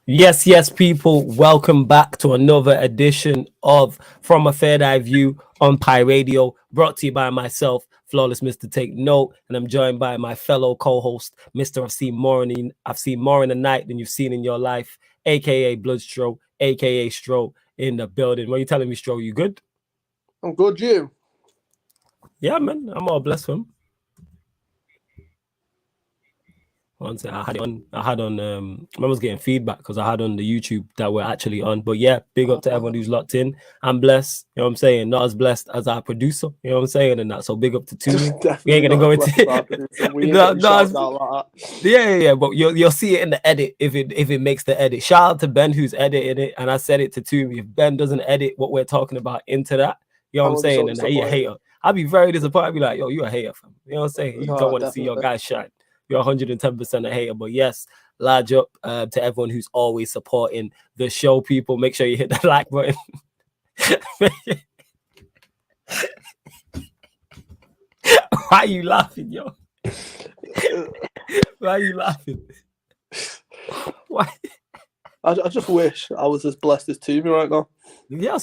Yes, people. Welcome back to another edition of From a Third Eye View on Pi Radio, brought to you by myself, Flawless Mr. Take Note, and I'm joined by my fellow co-host, Mr. I've seen more in the night than you've seen in your life, aka Bloodstro, aka Stro, in the building. What are you telling me, Stro? You good? I'm good, you? Yeah, man. I'm all blessed for him. One second, I had on I was getting feedback because I had on the YouTube that we're actually on. But yeah, big up to everyone who's locked in. I'm blessed, you know what I'm saying? Not as blessed as our producer, you know what I'm saying? And that, so big up to Toomey. We ain't gonna go into yeah, but you'll see it in the edit if it makes the edit. Shout out to Ben who's editing it, and I said it to Toomey. If Ben doesn't edit what we're talking about into that, you know what I'm saying? And he a hater. I'd be very disappointed. I'd be like, yo, you a hater, fam. You know what I'm saying? You don't want to see your guys shine. You're 110% a hater. But yes, large up to everyone who's always supporting the show, people. Make sure you hit the like button. Why are you laughing, yo? Why are you laughing? Why? I just wish I was as blessed as Toomey right now. Yeah,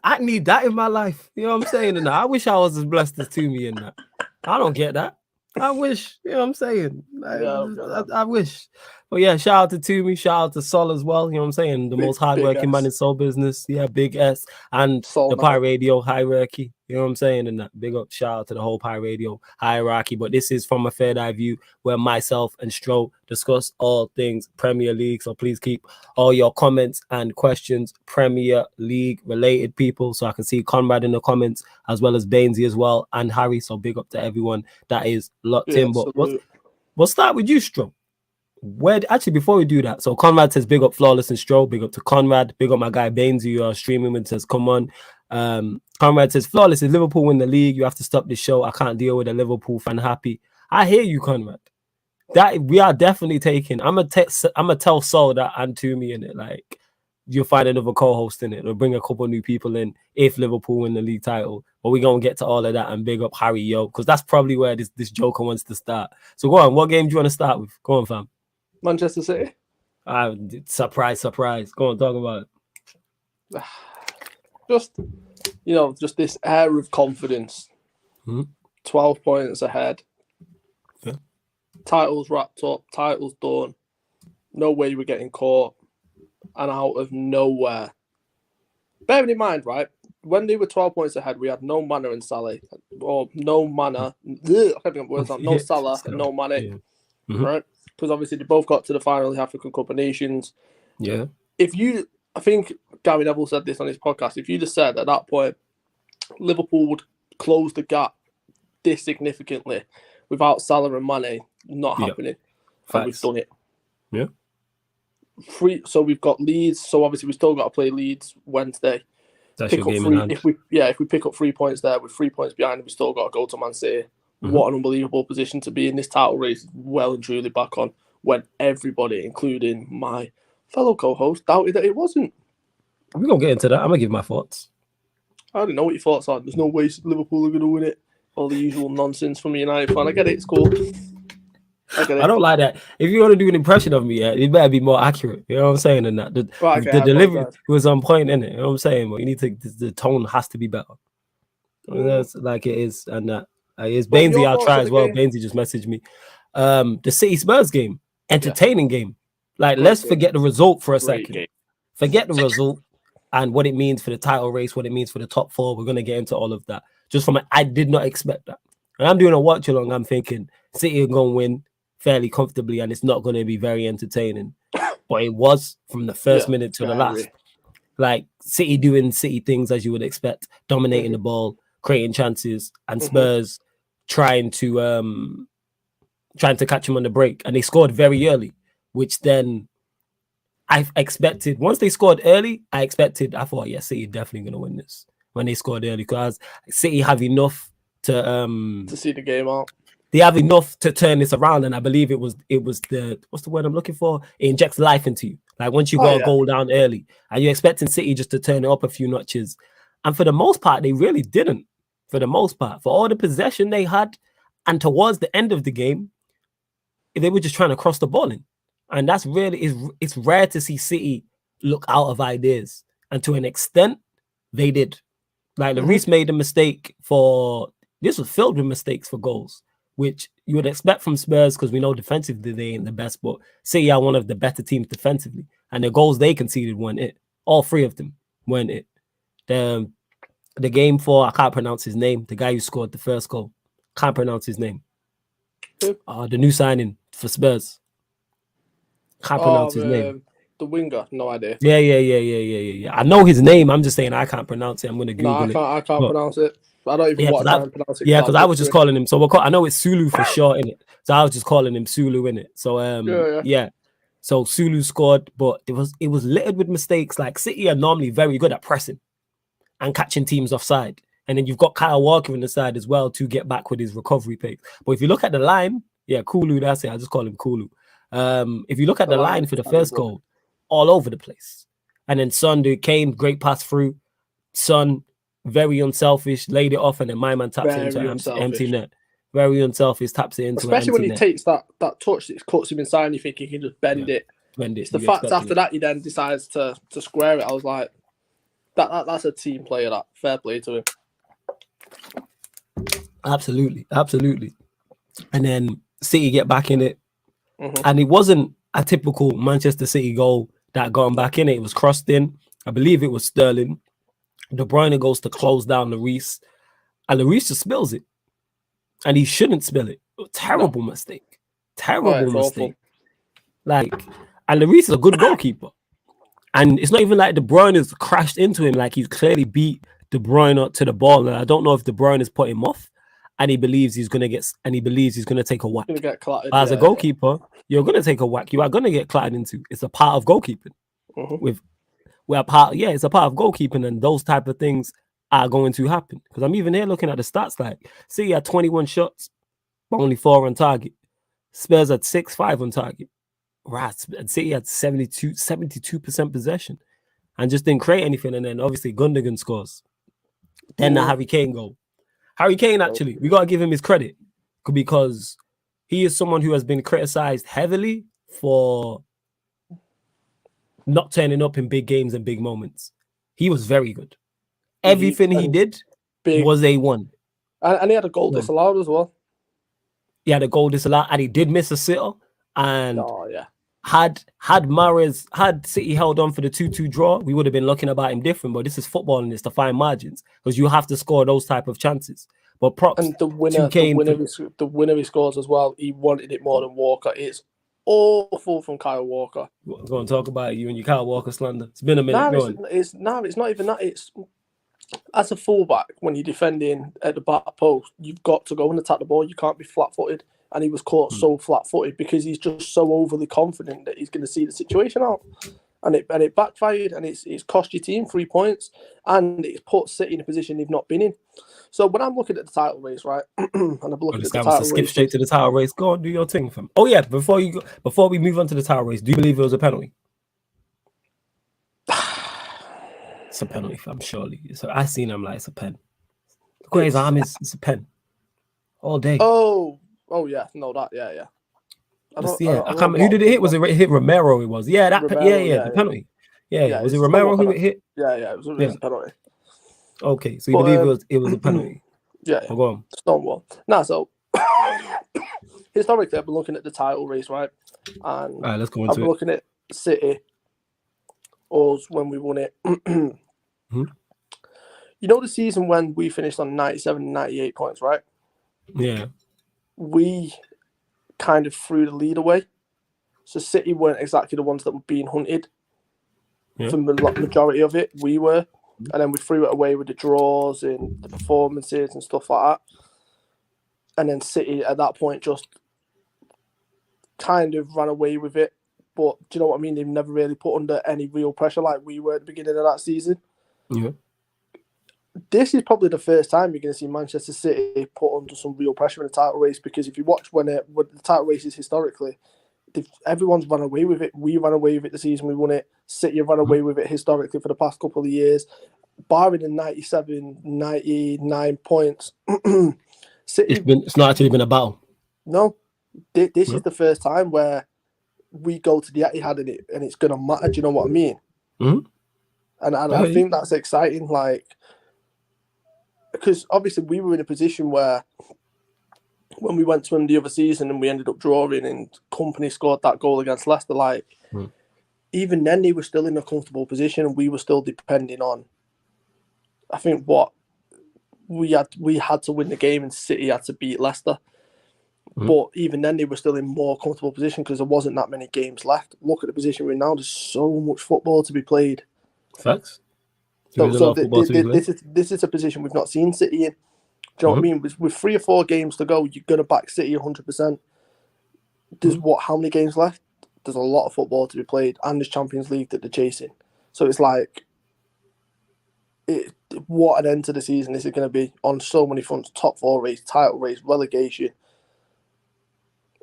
I need that in my life. You know what I'm saying? And I wish I was as blessed as Toomey in that. I don't get that. I wish, you know what I'm saying? I wish. But yeah, shout out to Toomey, shout out to Sol as well, you know what I'm saying? The most hardworking man in soul business. Yeah, big S. And Sol, the Pi Radio hierarchy, you know what I'm saying? And that big up shout out to the whole Pi Radio hierarchy. But this is From a Third Eye View, where myself and Stro discuss all things Premier League. So please keep all your comments and questions Premier League related, people. So I can see Conrad in the comments, as well as Bainesy as well, and Harry. So big up to everyone that is locked in. But we'll start with you, Stro. Before we do that, so Conrad says big up Flawless and Stro, big up to Conrad, big up my guy Bainesy, you are streaming with, says come on. Conrad says Flawless, if Liverpool win the league, you have to stop this show. I can't deal with a Liverpool fan happy. I hear you, Conrad. That we are definitely taking. I'm gonna tell Sol that and Toomey in it. Like you'll find another co-host in it. We'll bring a couple new people in if Liverpool win the league title. But we're gonna get to all of that and big up Harry, yo, because that's probably where this joker wants to start. So go on, what game do you want to start with? Go on, fam. Manchester City. Surprise. Go on, talk about it. Just this air of confidence. 12 points ahead. Yeah. Titles wrapped up, titles done. No way we're getting caught. And out of nowhere. Bearing in mind, right, when they were 12 points ahead, we had no Mana and Salah. Or no Mana. No Salah and no Mane. Yeah. Right? Because obviously they both got to the final of the African Cup of Nations. Yeah. I think Gary Neville said this on his podcast, if you just said at that point, Liverpool would close the gap this significantly without Salah and Mane not happening. And we've done it. Yeah. So we've got Leeds. So obviously we still got to play Leeds Wednesday. That's your game in hand. If we pick up 3 points there with 3 points behind, we still got to go to Man City. What an unbelievable position to be in. This title race well and truly back on when everybody, including my fellow co-host, doubted that it wasn't. We're going to get into that. I'm going to give my thoughts. I don't know what your thoughts are. There's no way Liverpool are going to win it. All the usual nonsense from a United fan. I get it. It's cool. I don't like that. If you want to do an impression of me, it better be more accurate. You know what I'm saying? And that the delivery was on point, innit? You know what I'm saying? But you need to. The tone has to be better. That's like it is, and that. It's Bainesy, I'll try as well. Bainesy just messaged me. The City Spurs game, entertaining game. Like, let's forget the result for a second. Forget the result and what it means for the title race, what it means for the top four. We're going to get into all of that. I did not expect that. And I'm doing a watch along. I'm thinking City are going to win fairly comfortably and it's not going to be very entertaining. But it was from the first minute to the last. Like, City doing City things as you would expect, dominating the ball, creating chances, and Spurs trying to catch them on the break, and they scored very early, which then I expected. Once they scored early, I thought, yeah, City definitely gonna win this when they scored early because City have enough to see the game out. They have enough to turn this around, and I believe it was the what's the word I'm looking for? It injects life into you. Like once you got a goal down early, and you're expecting City just to turn it up a few notches, and for the most part, they really didn't. For the most part, for all the possession they had, and towards the end of the game, they were just trying to cross the ball in. And that's really, it's rare to see City look out of ideas. And to an extent, they did. Like, Lloris made a mistake this was filled with mistakes for goals, which you would expect from Spurs because we know defensively they ain't the best, but City are one of the better teams defensively. And the goals they conceded weren't it. All three of them weren't it. The game for, I can't pronounce his name, the guy who scored the first goal. Can't pronounce his name. The new signing for Spurs. Can't pronounce his name. The winger, no idea. Yeah. I know his name. I'm just saying I can't pronounce it. I'm gonna Google it. I can't pronounce it. I don't even want to try and pronounce it. Yeah, because I was just calling him. So I know it's Sulu for short, innit? So I was just calling him Sulu, innit? So yeah. So Sulu scored, but it was littered with mistakes. Like, City are normally very good at pressing and catching teams offside. And then you've got Kyle Walker in the side as well to get back with his recovery pace. But if you look at the line, Kulu, that's it. I just call him Kulu. If you look at the line for the first goal, all over the place. And then Son, Kane, great pass through. Son, very unselfish, laid it off, and then my man taps it into empty net. Very unselfish, taps it into especially when he takes that touch that cuts him inside and you think he can just bend it. It's the fact after that he then decides to square it. I was like, that's a team player. That fair play to him. Absolutely. And then City get back in it, and it wasn't a typical Manchester City goal that got him back in it. It was crossed in. I believe it was Sterling. De Bruyne goes to close down Lloris, and Lloris just spills it, and he shouldn't spill it. Terrible mistake. Terrible mistake. Like, and Lloris is a good goalkeeper, and it's not even like De Bruyne has crashed into him. Like, he's clearly beat De Bruyne to the ball, and I don't know if De Bruyne has put him off, and he believes he's gonna take a whack. As a goalkeeper, you're gonna take a whack. You are gonna get clattered into. It's a part of goalkeeping. It's a part of goalkeeping, and those type of things are going to happen. Because I'm even here looking at the stats. Like, City had 21 shots, but only 4 on target. Spurs had 5 on target. Right, and City had 72% possession, and just didn't create anything. And then obviously Gundogan scores. Then the Harry Kane goal. Harry Kane, actually, we got to give him his credit because he is someone who has been criticized heavily for not turning up in big games and big moments. He was very good. Everything he did was A1. And he had a goal disallowed as well. He had a goal disallowed, and he did miss a sitter. And had City held on for the 2-2 draw, we would have been looking about him different. But this is football, and it's to find margins because you have to score those type of chances. But props and the winner he scores as well. He wanted it more than Walker. It's awful from Kyle Walker. I'm going to talk about you and your Kyle Walker slander. It's been a minute. It's not even that. It's as a fullback when you're defending at the back post, you've got to go and attack the ball. You can't be flat-footed. And he was caught so flat-footed because he's just so overly confident that he's going to see the situation out, and it backfired, and it's cost your team 3 points, and it's put City in a position they've not been in. So when I'm looking at the title race, right, and I'm looking at the title race, skip straight to the title race. Go on, do your thing, fam. Oh yeah, before we move on to the title race, do you believe it was a penalty? It's a penalty, fam. Surely. So I seen him like it's a pen. Look at his arm, it's a pen. All day. Oh yeah, no that yeah. I can't. Who did it hit? Was it hit Romero? It was. Yeah, the penalty. Yeah. Was it Romero who it hit? Yeah. It was a penalty. Okay, so you believe it was a penalty? Yeah. Go on. Stonewall. So historically, I've been looking at the title race, right? And all right, let's go into I've been looking at City, us when we won it. You know the season when we finished on 97, 98 points, right? Yeah. We kind of threw the lead away. So City weren't exactly the ones that were being hunted for the majority of it. We were. And then we threw it away with the draws and the performances and stuff like that. And then City at that point just kind of ran away with it. But do you know what I mean? They've never really put under any real pressure like we were at the beginning of that season. Yeah. This is probably the first time you're going to see Manchester City put under some real pressure in the title race, because if you watch when the title races historically, everyone's run away with it. We ran away with it the season we won it. City have run away with it historically for the past couple of years. Barring the 97, 99 points, City... It's not actually been a battle. No. This is the first time where we go to the Etihad and it's going to matter. Do you know what I mean? Mm-hmm. And I think that's exciting, like, because obviously we were in a position where when we went to them the other season and we ended up drawing and Company scored that goal against Leicester, like, even then they were still in a comfortable position and we were still depending on, I think, what we had to win the game and City had to beat Leicester. But even then they were still in more comfortable position because there wasn't that many games left. Look at the position we're in now. There's so much football to be played. Facts. So this is a position we've not seen City in. Do you know what I mean? With 3 or 4 games to go, you're going to back City 100%. There's how many games left? There's a lot of football to be played, and there's Champions League that they're chasing. So it's like, what an end to the season this is going to be on so many fronts. Top 4 race, title race, relegation.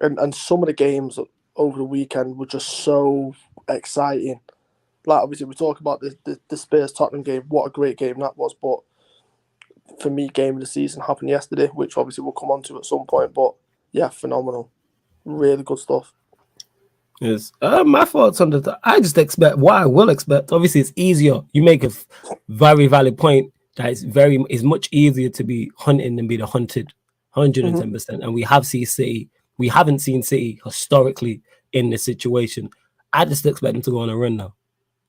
And some of the games over the weekend were just so exciting. Like, obviously, we talk about the Spurs Tottenham game. What a great game that was. But for me, game of the season happened yesterday, which obviously we'll come on to at some point. But yeah, phenomenal. Really good stuff. Yes. My thoughts on that. I just expect what I will expect. Obviously, it's easier. You make a very valid point that it's much easier to be hunting than be the hunted. 110%. And we have seen City. We haven't seen City historically in this situation. I just expect them to go on a run now.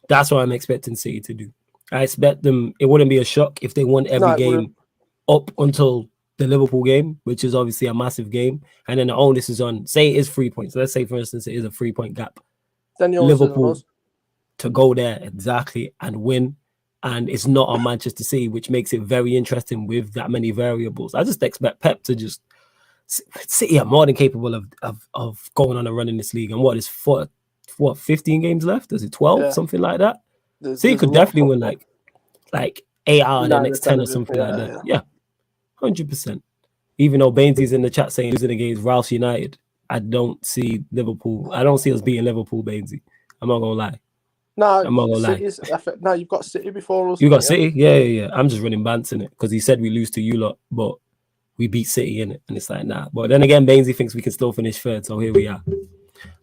That's what I'm expecting City to do. I expect them. It wouldn't be a shock if they won every game up until the Liverpool game, which is obviously a massive game. And then the onus is on, say it is 3 points. Let's say, for instance, it is a 3-point gap. Then Liverpool to go there exactly and win. And it's not on Manchester City, which makes it very interesting with that many variables. I just expect Pep to just, City are more than capable of going on a run in this league. And what is 15 games left? Is it 12? Yeah. Something like that? City could definitely win like 8 out of the next 10 or something like that. Yeah, 100%. Even though Bainesy's in the chat saying losing against Rouse United, I don't see Liverpool. I don't see us beating Liverpool, Bainesy. I'm not going to lie. No, I'm not going to lie. No, you've got City before us. You got City? Yeah. I'm just running bants in it because he said we lose to you lot, but we beat City in it. And it's like, nah. But then again, Bainesy thinks we can still finish third. So here we are.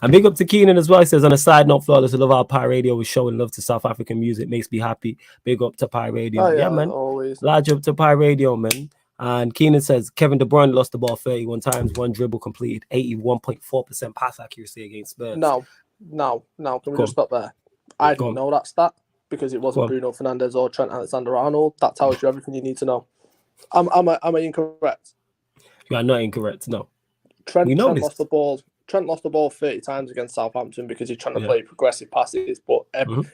And big up to Keenan as well. He says, on a side note, Flawless, I love our Pi Radio is showing love to South African music. Makes me happy. Big up to Pi Radio. Yeah, man. Always. Large up to Pi Radio, man. And Keenan says, Kevin De Bruyne lost the ball 31 times, 1 dribble completed, 81.4% pass accuracy against Spurs. No. Can we just stop there? I didn't know that stat because it wasn't Bruno Fernandes or Trent Alexander-Arnold. That tells you everything you need to know. Am I incorrect? You are not incorrect, no. Trent lost the ball. Trent lost the ball 30 times against Southampton because he's trying to play progressive passes, but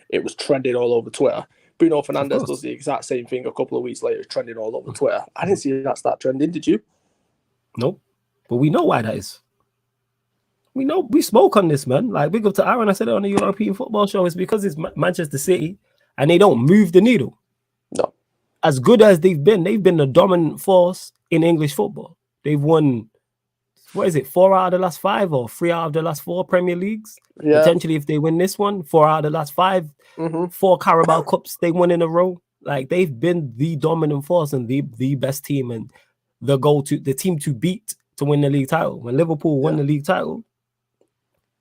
it was trending all over Twitter. Bruno Fernandes does the exact same thing a couple of weeks later, trending all over Twitter. I didn't see that start trending, did you? Nope. But we know why that is. We know, we spoke on this, man. Like, big up to Aaron, I said it on the European football show. It's because it's Manchester City and they don't move the needle. No. As good as they've been the dominant force in English football. They've won, 4 out of the last 5 or 3 out of the last 4 Premier Leagues? Yeah. Potentially, if they win this one, 4 out of the last 5, 4 Carabao Cups they won in a row. Like, they've been the dominant force and the best team and the team to beat to win the league title. When Liverpool won the league title,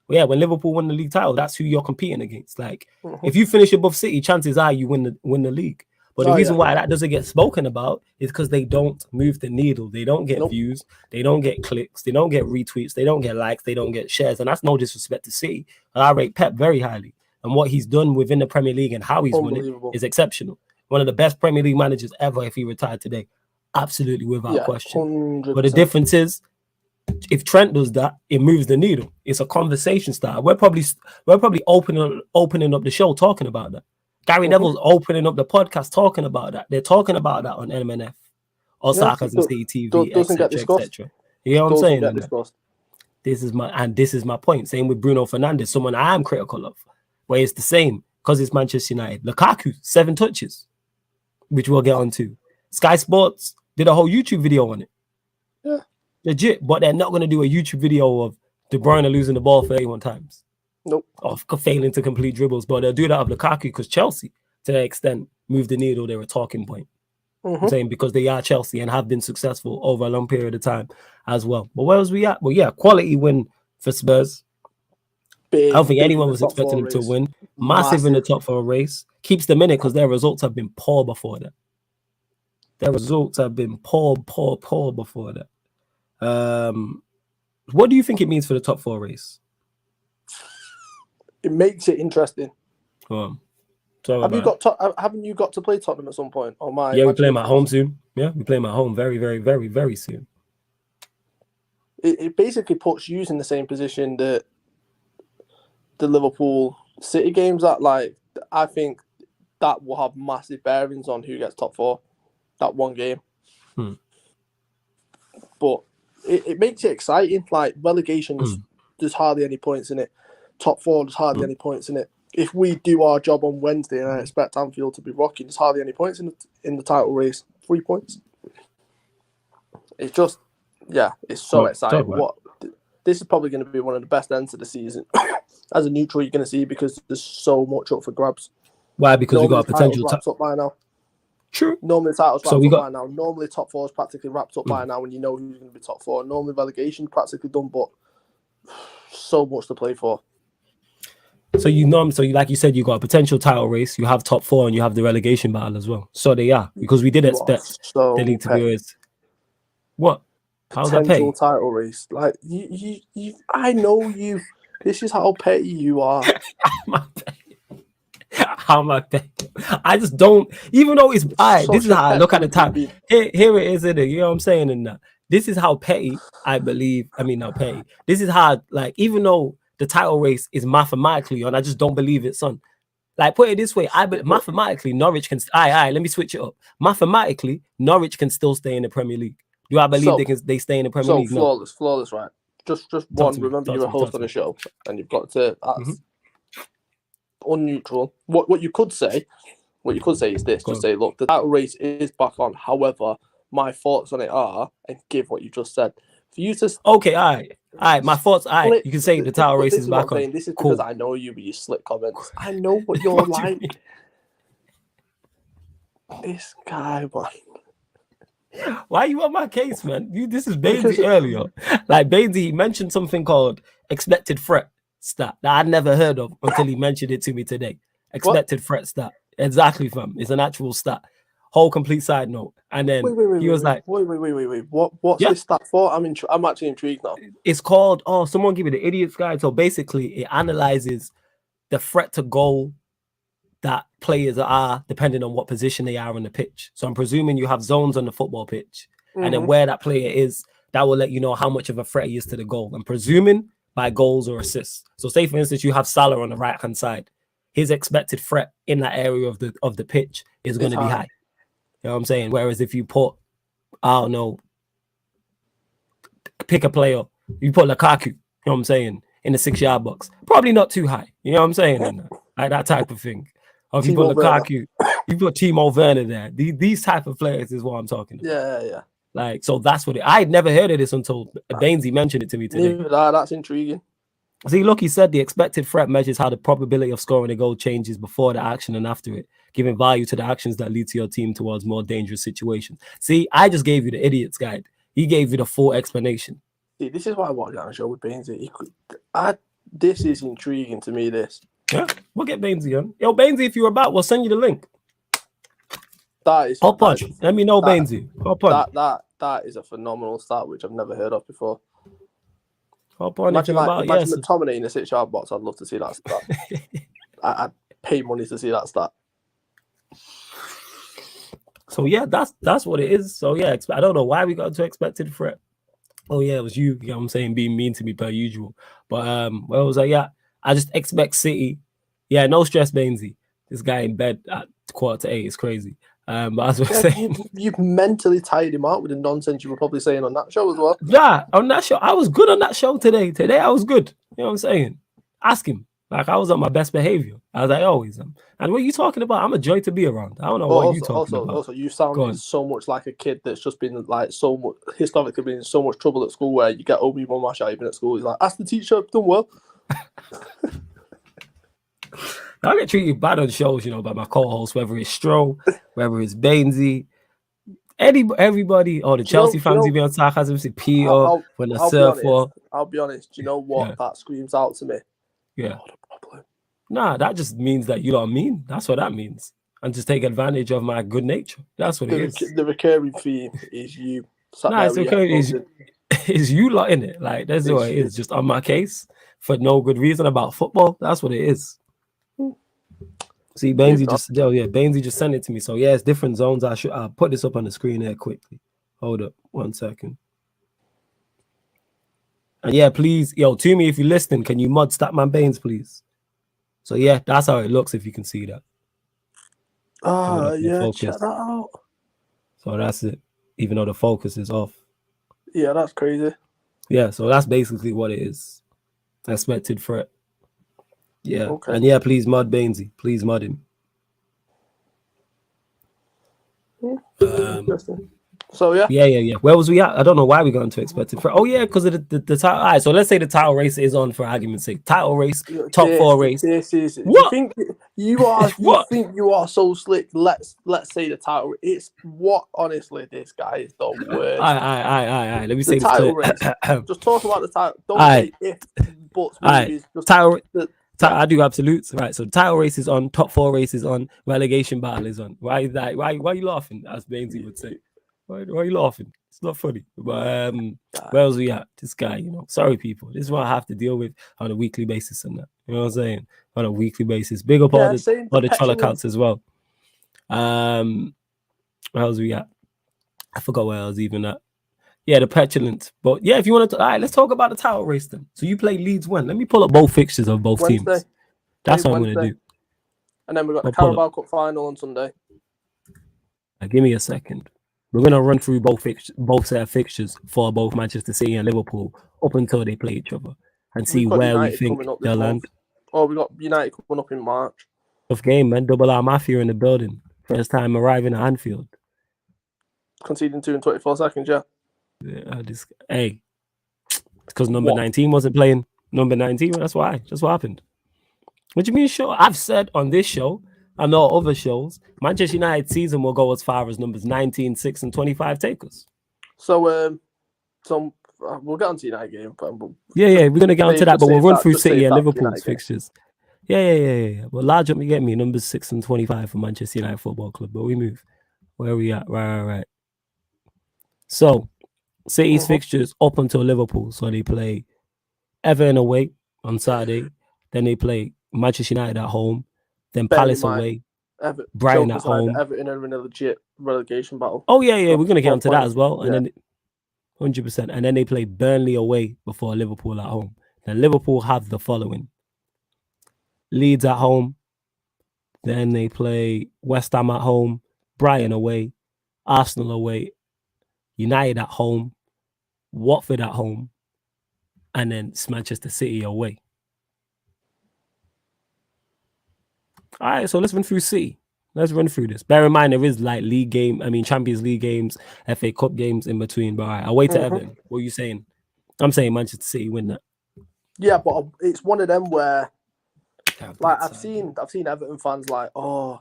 when Liverpool won the league title, that's who you're competing against. Like, if you finish above City, chances are you win the league. But the reason why that doesn't get spoken about is because they don't move the needle. They don't get views. They don't get clicks. They don't get retweets. They don't get likes. They don't get shares. And that's no disrespect to City. But I rate Pep very highly. And what he's done within the Premier League and how he's won it is exceptional. One of the best Premier League managers ever if he retired today. Absolutely, without question. 100%. But the difference is, if Trent does that, it moves the needle. It's a conversation starter. We're probably opening up the show talking about that. Gary Neville's opening up the podcast talking about that. They're talking about that on MNF, Osaka's and CTV, etc. You know what I'm saying? This is my point. Same with Bruno Fernandes, someone I am critical of, where it's the same because it's Manchester United. Lukaku, 7 touches, which we'll get onto. Sky Sports did a whole YouTube video on it. Yeah. Legit, but they're not going to do a YouTube video of De Bruyne losing the ball 31 times. Nope. Of failing to complete dribbles, but they'll do that of Lukaku because Chelsea, to that extent, moved the needle. They're a talking point. I'm saying because they are Chelsea and have been successful over a long period of time as well. But where was we at? Well, yeah, quality win for Spurs. big. I don't think big anyone in the was top expecting four them to race. win. Massive in the top 4 race. Keeps them in it because their results have been poor before that. Their results have been poor before that. What do you think it means for the top 4 race? It makes it interesting. Haven't you got to play Tottenham at some point? Or yeah, we play them at home soon. Yeah, we play them at home very, very, very, very soon. It basically puts you in the same position that the Liverpool City games at. Like, I think that will have massive bearings on who gets top 4. That one game. But it makes it exciting. Like, relegation, there's hardly any points in it. Top 4, there's hardly any points in it. If we do our job on Wednesday, and I expect Anfield to be rocking, there's hardly any points in the title race. 3 points. It's just, it's so exciting. This is probably going to be one of the best ends of the season. As a neutral, you're going to see, because there's so much up for grabs. Why? Because we got a potential wrapped up by now. True. Normally the title's wrapped up by now. Normally top 4 is practically wrapped up by now, when you know who's going to be top 4. Normally relegation practically done, but so much to play for. So like you said, you got a potential title race, you have top 4, and you have the relegation battle as well. So they are, because we did expect the league to be always. What? How's that potential title race? Like, you I know you. This is how petty you are. How am I petty? I just don't. Even though it's this is how I look at the time. Here it is, isn't it? You know what I'm saying? And this is how petty I believe. I mean, not petty. This is how, like, even though the title race is mathematically on, I just don't believe it, son. Like, put it this way, mathematically Norwich can. Let me switch it up. Mathematically, Norwich can still stay in the Premier League. Do I believe they stay in the Premier League? Flawless, right? Just one. Remember, you're a host on a show, and you've got to unneutral. What you could say is this: just say, look, the title race is back on. However, my thoughts on it are, and give what you just said. For you to all right. My thoughts. You can say the title race is back on. This is because I know you with your slick comments. I know what you're like. This guy, man. Why are you on my case, man? This is Bainesy earlier. Like, Bainesy, he mentioned something called expected threat stat that I'd never heard of until he mentioned it to me today. Expected threat stat. Exactly, fam. It's an actual stat. Whole complete side note. And then he was like, wait. What's this stat for? I'm actually intrigued now. It's called, someone give me the idiot's guide. So basically, it analyzes the threat to goal that players are, depending on what position they are on the pitch. So I'm presuming you have zones on the football pitch, and then where that player is, that will let you know how much of a threat he is to the goal. I'm presuming by goals or assists. So say, for instance, you have Salah on the right-hand side. His expected threat in that area of the pitch is going to be high. You know what I'm saying? Whereas if you put, I don't know, pick a player, you put Lukaku, you know what I'm saying, in the 6-yard box, probably not too high. You know what I'm saying? Like that type of thing. Or if you put Lukaku, you put Timo Werner there. These type of players is what I'm talking about. Yeah. Like, so that's what I had never heard of this until Bainesy mentioned it to me today. That's intriguing. See, look, he said the expected threat measures how the probability of scoring a goal changes before the action and after it, giving value to the actions that lead to your team towards more dangerous situations. See, I just gave you the idiot's guide. He gave you the full explanation. See, this is why I want to get on a show with Bainesy. This is intriguing to me, this. Yeah, we'll get Bainesy on. Yo, Bainesy, if you're about, we'll send you the link. That is hop on. Let me know, Bainesy. Hop on. That is a phenomenal stat which I've never heard of before. Hop on. Imagine McTominay in a 6-yard box. I'd love to see that stat. I'd pay money to see that stat. So yeah, that's what it is. So yeah, I don't know why we got to expected threat. Oh yeah, it was you. You know what I'm saying, being mean to me per usual. But where was I? Yeah, I just expect City. Yeah, no stress, Bainesy. This guy in bed at 7:45 is crazy. But as we're saying, you've mentally tired him out with the nonsense you were probably saying on that show as well. Yeah, on that show, I was good on that show today. Today I was good. You know what I'm saying? Ask him. Like, I was on my best behavior, as I always am. And what are you talking about? I'm a joy to be around. I don't know what you're talking about. Also, you sound so much like a kid that's just been like so much historically been in so much trouble at school, where you get one mash out even at school. He's like, ask the teacher, I've done well. I get treated bad on shows, you know, by my co-hosts, whether it's Stroh, whether it's Bainesy, everybody, the Chelsea fans even on sarcasm, see Peter when the surfer. I'll be honest. Do you know what that screams out to me? Yeah. Not a problem. Nah, that just means that you know what I mean. That's what that means. And just take advantage of my good nature. That's what it is. The recurring theme is you sat Nah, there it's with okay. your headphones It's you lot in it. Like that's what it is. Just on my case for no good reason about football. That's what it is. See, Bainesy just sent it to me. So yeah, it's different zones. I'll put this up on the screen here quickly. Hold up 1 second. And yeah, please, yo, to me, if you're listening, can you mod Statman Baines, please? So yeah, that's how it looks if you can see that. yeah, check that out. So that's it. Even though the focus is off. Yeah, that's crazy. Yeah, so that's basically what it is. Expected threat. Yeah. Okay. And yeah, please mod Bainesy. Please mod him. Interesting. So yeah. Yeah. Where was we at? I don't know why we got into expected threat. Oh yeah, because of the title. All right, so let's say the title race is on for argument's sake. Title race, top 4 race. This is what? You think you are you think you are so slick. Let's say the title. It's what honestly, this guy is the worst. All right. Let me say the this title clear. race. Just talk about the title. Don't say if, buts, movies. Just title. I do absolutes. Right. So title race is on, top 4 race is on, relegation battle is on. Why is that? Why are you laughing? As Bainesy would say. Why are you laughing? It's not funny. But where else we at? This guy, you know. Sorry, people. This is what I have to deal with on a weekly basis and that. You know what I'm saying? On a weekly basis. Big up all the troll accounts as well. Where else we at? I forgot where I was even at. Yeah, the petulance. But yeah, if you want to, all right, let's talk about the title race then. So you play Leeds when? Let me pull up both fixtures of both teams. That's what I'm going to do. And then we've got the Carabao Cup final on Sunday. Give me a second. We're going to run through both set of fixtures for both Manchester City and Liverpool up until they play each other and see where United we think they'll land. Oh, we got United coming up in March. Tough game, man. Double R Mafia in the building. First time arriving at Anfield. Conceding 2 in 24 seconds, yeah. Hey, because number 19 wasn't playing. Number 19, that's why. That's what happened. What do you mean, sure? I've said on this show, I know other shows, Manchester United season will go as far as numbers 19, 6, and 25 takers. So we'll get on to United game. Yeah, we're gonna get onto that, but we'll run through City and Liverpool's fixtures. Yeah. Well, large up, you get me. Numbers 6 and 25 for Manchester United Football Club. But we move. Where are we at? Right. So, City's fixtures up until Liverpool. So they play Everton away on Saturday. Then they play Manchester United at home. Then Palace away. Brighton at home. Everton are in a legit relegation battle. Oh, yeah. We're going to get onto that as well. And then 100%. And then they play Burnley away before Liverpool at home. Then Liverpool have the following. Leeds at home. Then they play West Ham at home. Brighton away. Arsenal away. United at home. Watford at home. And then Manchester City away. All right, so let's run through City. Let's run through this. Bear in mind, there is Champions League games, FA Cup games in between. But all right, I'll wait to Everton. What are you saying? I'm saying Manchester City win that. Yeah, but it's one of them where, like, I've seen Everton fans like, oh,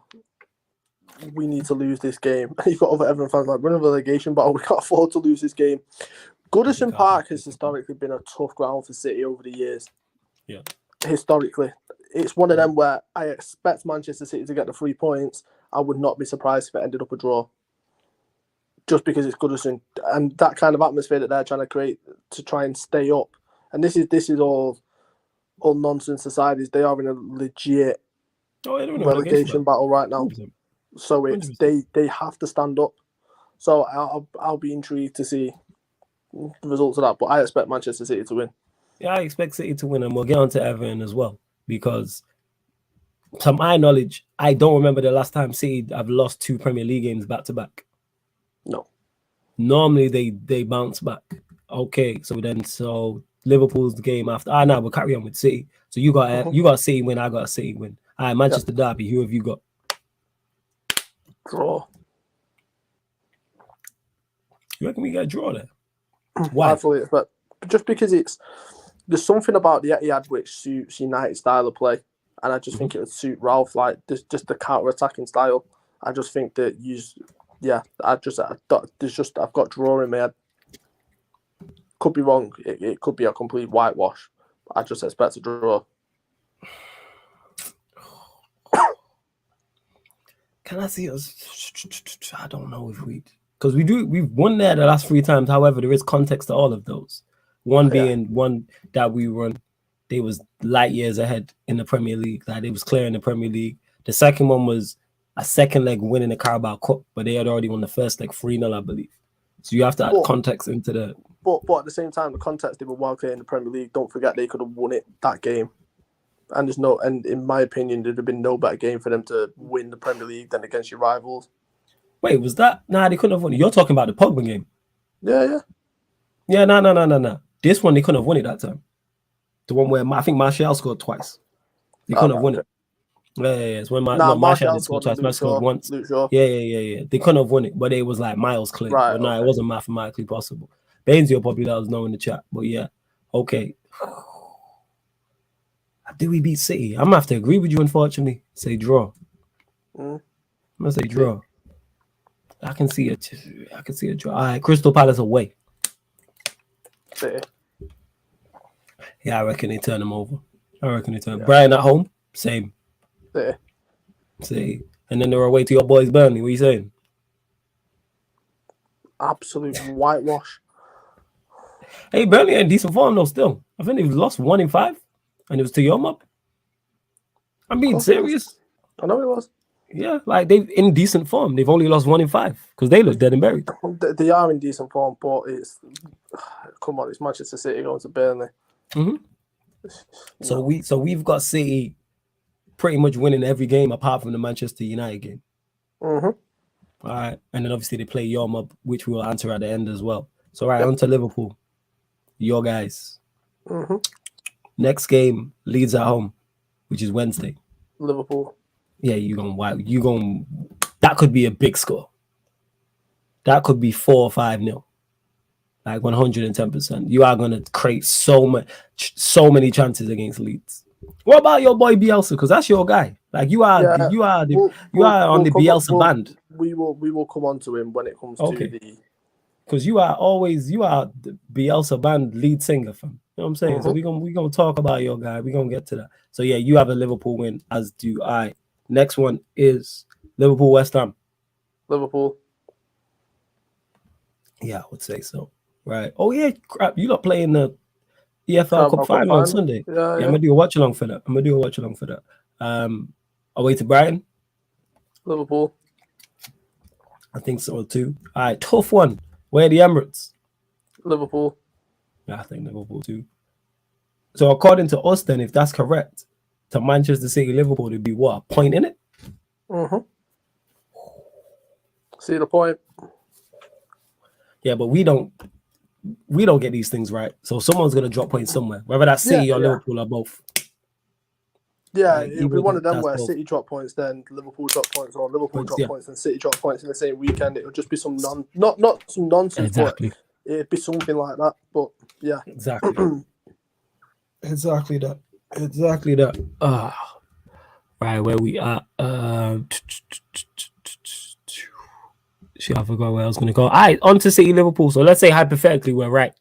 we need to lose this game. You've got other Everton fans like, we're in a relegation battle. We can't afford to lose this game. Goodison Park has historically been a tough ground for City over the years. Yeah. Historically. It's one of them where I expect Manchester City to get the 3 points. I would not be surprised if it ended up a draw. Just because it's Goodison. And that kind of atmosphere that they're trying to create to try and stay up. And this is all nonsense aside. They are in a legit relegation battle right now. 100%. So it's they have to stand up. So I'll be intrigued to see the results of that. But I expect Manchester City to win. Yeah, I expect City to win, and we'll get on to Everton as well. Because, to my knowledge, I don't remember the last time City have lost 2 Premier League games back to back. No. Normally they bounce back. Okay, so Liverpool's the game after. No, we'll carry on with City. So you got City win, I got a City win. All right, Manchester Derby, who have you got? Draw. You reckon we get a draw there? Why? I fully expect, just because there's something about the Etihad which suits United style of play, and I just think it would suit Ralph, like just the counter-attacking style. I just think that I've got draw in my head. Could be wrong. It could be a complete whitewash. I just expect a draw. Can I see us? I don't know if because we've won there the last 3 times. However, there is context to all of those. One being one that we run, they was light years ahead in the Premier League. Like it was clear in the Premier League. The second one was a second leg winning the Carabao Cup, but they had already won the first leg 3-0, I believe. So you have to add context into the. But at the same time, the context, they were well clear in the Premier League. Don't forget they could have won it that game. And in my opinion, there'd have been no better game for them to win the Premier League than against your rivals. Wait, was that? Nah, they couldn't have won it. You're talking about the Pogba game. Yeah. Yeah, no. This one they couldn't have won it that time. The one where I think Martial scored twice. They couldn't have won it. Yeah. It's when Martial scored twice. Martial scored once. Yeah. They couldn't have won it, but it was like miles clear. Right, but no, it wasn't mathematically possible. Bainesy will probably let us know in the chat. But yeah, okay. Did we beat City? I'm gonna have to agree with you, unfortunately. Say draw. I'm gonna say draw. I can see a draw. All right, Crystal Palace away. City. Yeah, I reckon they turn them over. Brian at home, same. City. And then they're away to your boys Burnley. What are you saying? Absolute whitewash. Hey, Burnley in decent form though. Still, I think they've lost 1 in 5. And it was to your mob. I'm being serious. I know it was. Yeah, like they've in decent form. They've only lost 1 in 5 because they look dead and buried. They are in decent form, but it's Manchester City going to Burnley. So we've got City pretty much winning every game apart from the Manchester United game. All right, and then obviously they play your mob, which we will answer at the end as well. So on to Liverpool. Your guys. Next game, Leeds at home, which is Wednesday. Liverpool. Yeah, that could be a big score. That could be 4 or 5-0. Like 110%. You are gonna create so many chances against Leeds. What about your boy Bielsa? Because that's your guy. Like you are on the Bielsa band. We will come on to him when it comes to the. Because you are the Bielsa band lead singer, fam. You know what I'm saying? So we're gonna talk about your guy. We're gonna get to that. So yeah, you have a Liverpool win, as do I. Next one is Liverpool West Ham. Liverpool. Yeah, I would say so. Right. Oh yeah, crap. You not playing the EFL Cup final on Sunday. Yeah, I'm gonna do a watch along for that. Away to Brighton. Liverpool. I think so too. All right, tough one. Where the Emirates? Liverpool. Yeah, I think Liverpool too. So according to us, then, if that's correct, to Manchester City, Liverpool, it'd be what, a point in it? See the point. Yeah, but we don't get these things right. So someone's gonna drop points somewhere, whether that's City or Liverpool or both. Yeah, like, it'll be one of them where both. City drop points, then Liverpool drop points, or Liverpool drop points, and City drop points in the same weekend. It'll just be some not some nonsense, exactly. But it'd be something like that. But yeah, exactly, exactly that. Right where we are. Shit, I forgot where I was gonna go. All right, on to City Liverpool. So let's say hypothetically we're right,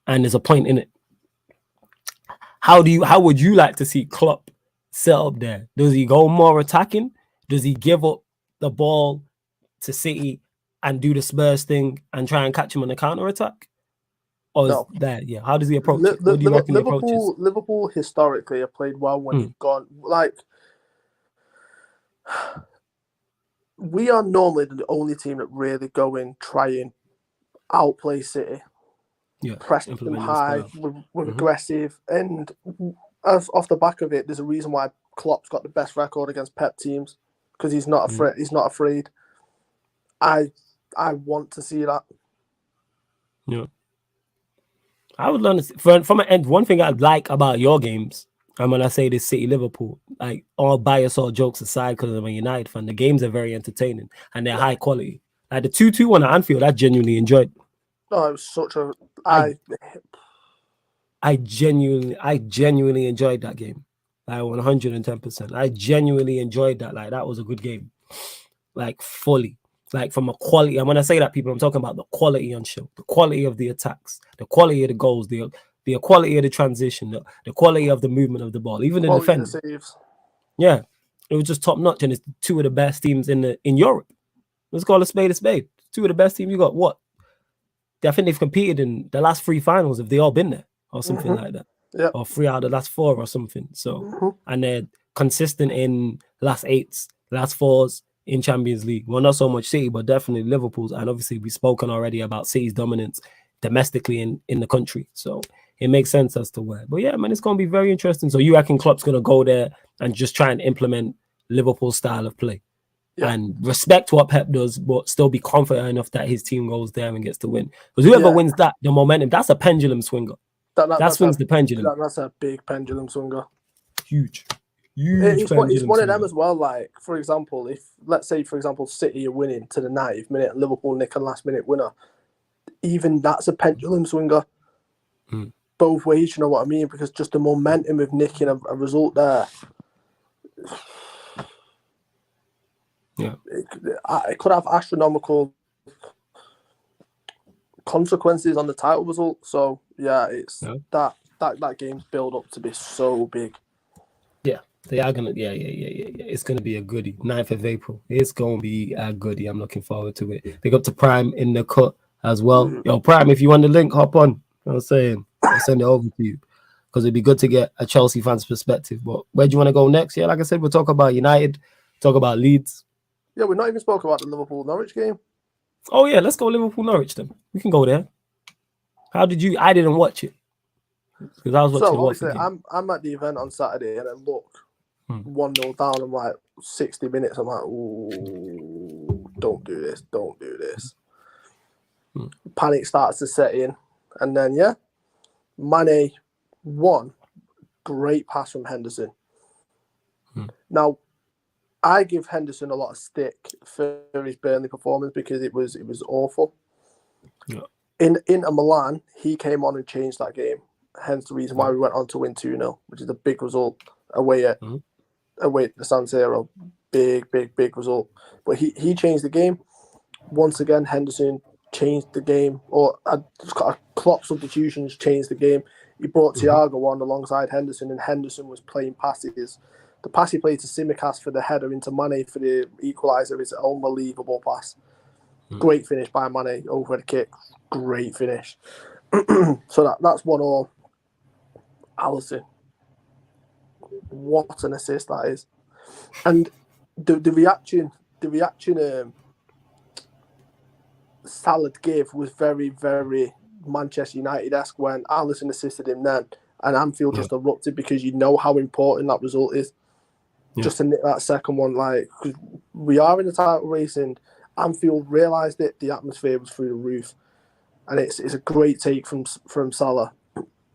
and there's a point in it. How would you like to see Klopp set up there? Does he go more attacking? Does he give up the ball to City and do the Spurs thing and try and catch him on the counter attack? Or is that how does he approach it? What do you reckon Liverpool historically have played well when you've gone like. We are normally the only team that really go in, try and outplay City, press them high, we're aggressive, and off the back of it, there's a reason why Klopp's got the best record against Pep teams because he's not afraid. He's not afraid. I want to see that. Yeah, I would learn from an end. One thing I like about your games. And when I say this City Liverpool, like all bias, all jokes aside, because I'm a United fan, the games are very entertaining and they're high quality. Like the 2-2 one at Anfield, I genuinely enjoyed. Oh, it was such a I genuinely enjoyed that game. Like 110%. I genuinely enjoyed that. Like that was a good game. Like fully. Like from a quality. And when I say that, people, I'm talking about the quality on show, the quality of the attacks, the quality of the goals, the quality of the transition, the quality of the movement of the ball, even the defense. Yeah. It was just top notch, and it's two of the best teams in Europe. Let's call a spade a spade. Two of the best teams you got. What? I think they've competed in the last 3 finals if they all been there or something like that. Yeah. Or 3 out of the last 4 or something. So and they're consistent in last 8s, last 4s in Champions League. Well, not so much City, but definitely Liverpool's. And obviously we've spoken already about City's dominance domestically in the country. So it makes sense as to where. But yeah, man, it's gonna be very interesting. So you reckon Klopp's gonna go there and just try and implement Liverpool's style of play? Yeah. And respect what Pep does, but still be confident enough that his team goes there and gets to win. Because whoever wins that, the momentum, that's a pendulum swinger. That swings the pendulum. That's a big pendulum swinger. Huge. It's one of them as well. Like, for example, if, let's say, for example, City are winning to the 90th minute and Liverpool nick a last-minute winner, even that's a pendulum swinger. Both ways, you know what I mean? Because just the momentum of nicking a result there... Yeah, it could have astronomical consequences on the title result. So yeah, it's that game's build up to be so big. Yeah, they are gonna. Yeah. It's gonna be a goodie. 9th of April. It's gonna be a goodie. I'm looking forward to it. Big up to Prime in the cut as well. Yo, Prime, if you want the link, hop on. You know what I'm saying? I'll send it over to you because it'd be good to get a Chelsea fan's perspective. But where do you want to go next? Yeah, like I said, we'll talk about United, talk about Leeds. Yeah, we're not even spoken about the Liverpool-Norwich game. Oh, yeah, let's go Liverpool-Norwich then. We can go there. How did you... I didn't watch it. Because I was watching obviously, I'm at the event on Saturday and I look 1-0 down. I'm like, 60 minutes. I'm like, ooh, don't do this. Panic starts to set in. And then, Mane won. Great pass from Henderson. Now, I give Henderson a lot of stick for his Burnley performance because it was awful. Yeah. In Milan, he came on and changed that game. Hence the reason why we went on to win 2-0, which is a big result away at the San Siro. Big result. But he changed the game. Once again, Henderson changed the game. Or Klopp substitutions changed the game. He brought Thiago on alongside Henderson, and Henderson was playing passes. The pass he played to Tsimikas for the header into Mane for the equaliser is an unbelievable pass. Great finish by Mane over the kick. Great finish. So that's 1-1. Alisson. What an assist that is. And the reaction Salad gave was very, very Manchester United-esque when Alisson assisted him then. And Anfield just erupted because you know how important that result is. Just to nick that second one, like, cause we are in the title race and Anfield realised it, the atmosphere was through the roof. And it's a great take from Salah.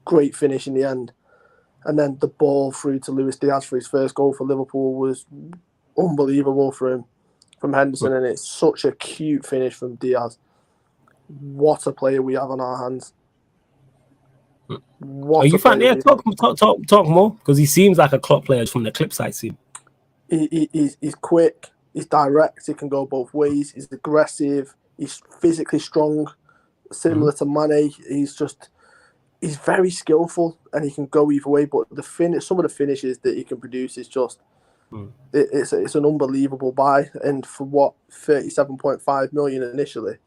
Great finish in the end. And then the ball through to Luis Diaz for his first goal for Liverpool was unbelievable from Henderson. And it's such a cute finish from Diaz. What a player we have on our hands. Are you fan? Yeah, talk more, because he seems like a Klopp player from the clips I see. He's quick, he's direct, he can go both ways, he's aggressive, he's physically strong, similar to Mane. He's very skillful and he can go either way, but some of the finishes that he can produce is just it's an unbelievable buy. And for what, 37.5 million initially,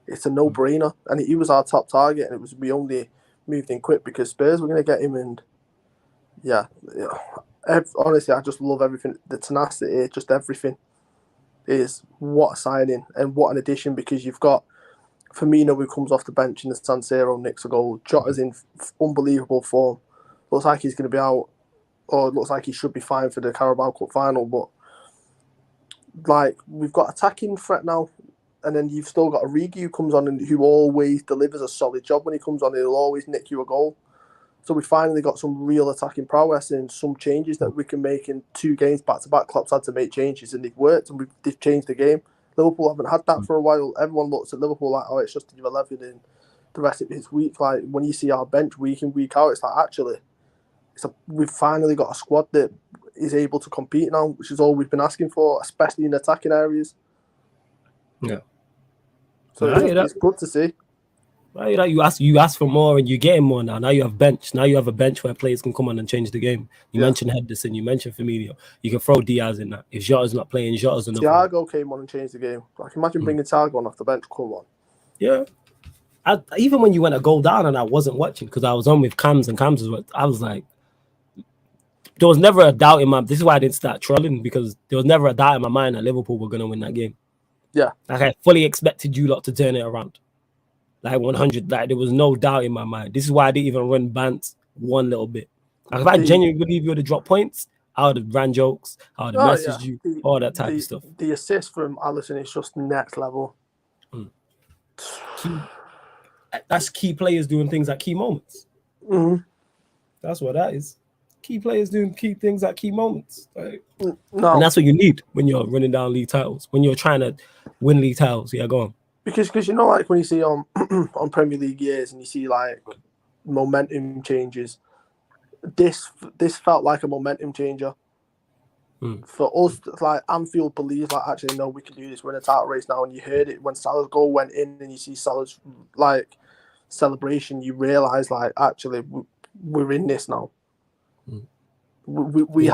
it's a no-brainer. And he was our top target, and we only moved in quick because Spurs were going to get him. And honestly, I just love everything. The tenacity, just everything is what a signing and what an addition, because you've got Firmino who comes off the bench in the San Siro, nicks a goal. Jota's in unbelievable form. Looks like he's going to be out, or looks like he should be fine for the Carabao Cup final. But like, we've got attacking threat now, and then you've still got Origi who comes on and who always delivers a solid job. When he comes on, he'll always nick you a goal. So we finally got some real attacking prowess and some changes that we can make in 2 games back-to-back. Klopp's had to make changes and they've worked, and they've changed the game. Liverpool haven't had that for a while. Everyone looks at Liverpool like, oh, it's just your 11 and the rest of it's weak. Like, when you see our bench week in, week out, it's like, actually, we've finally got a squad that is able to compete now, which is all we've been asking for, especially in attacking areas. Yeah. So it's good to see. Right? Like you ask for more and you're getting more now. Now you have bench. Now you have a bench where players can come on and change the game. You mentioned Henderson, you mentioned Firmino. You can throw Diaz in that. If Jota's not playing, Jota's another one. Thiago came on and changed the game. Like imagine bringing Thiago on off the bench. Come on. Yeah. Even when you went a goal down and I wasn't watching because I was on with Cams and Cams was, I was like, there was never a doubt in my. This is why I didn't start trolling, because there was never a doubt in my mind that Liverpool were going to win that game. Yeah. Like I fully expected you lot to turn it around. Like 100. Like there was no doubt in my mind. This is why I didn't even run bants one little bit. Like if I genuinely believe you would have dropped points, I would have ran jokes, I would have messaged you, all that type of stuff. The assist from Alisson is just next level. That's key players doing things at key moments. That's what that is. Key players doing key things at key moments. Like, and that's what you need when you're running down league titles. When you're trying to win league titles, yeah, go on. Because you know, like when you see on Premier League years and you see like momentum changes, this felt like a momentum changer. For us, like Anfield believes like actually no, we can do this. We're in a title race now, and you heard it when Salah's goal went in, and you see Salah's like celebration. You realise like actually we're in this now. We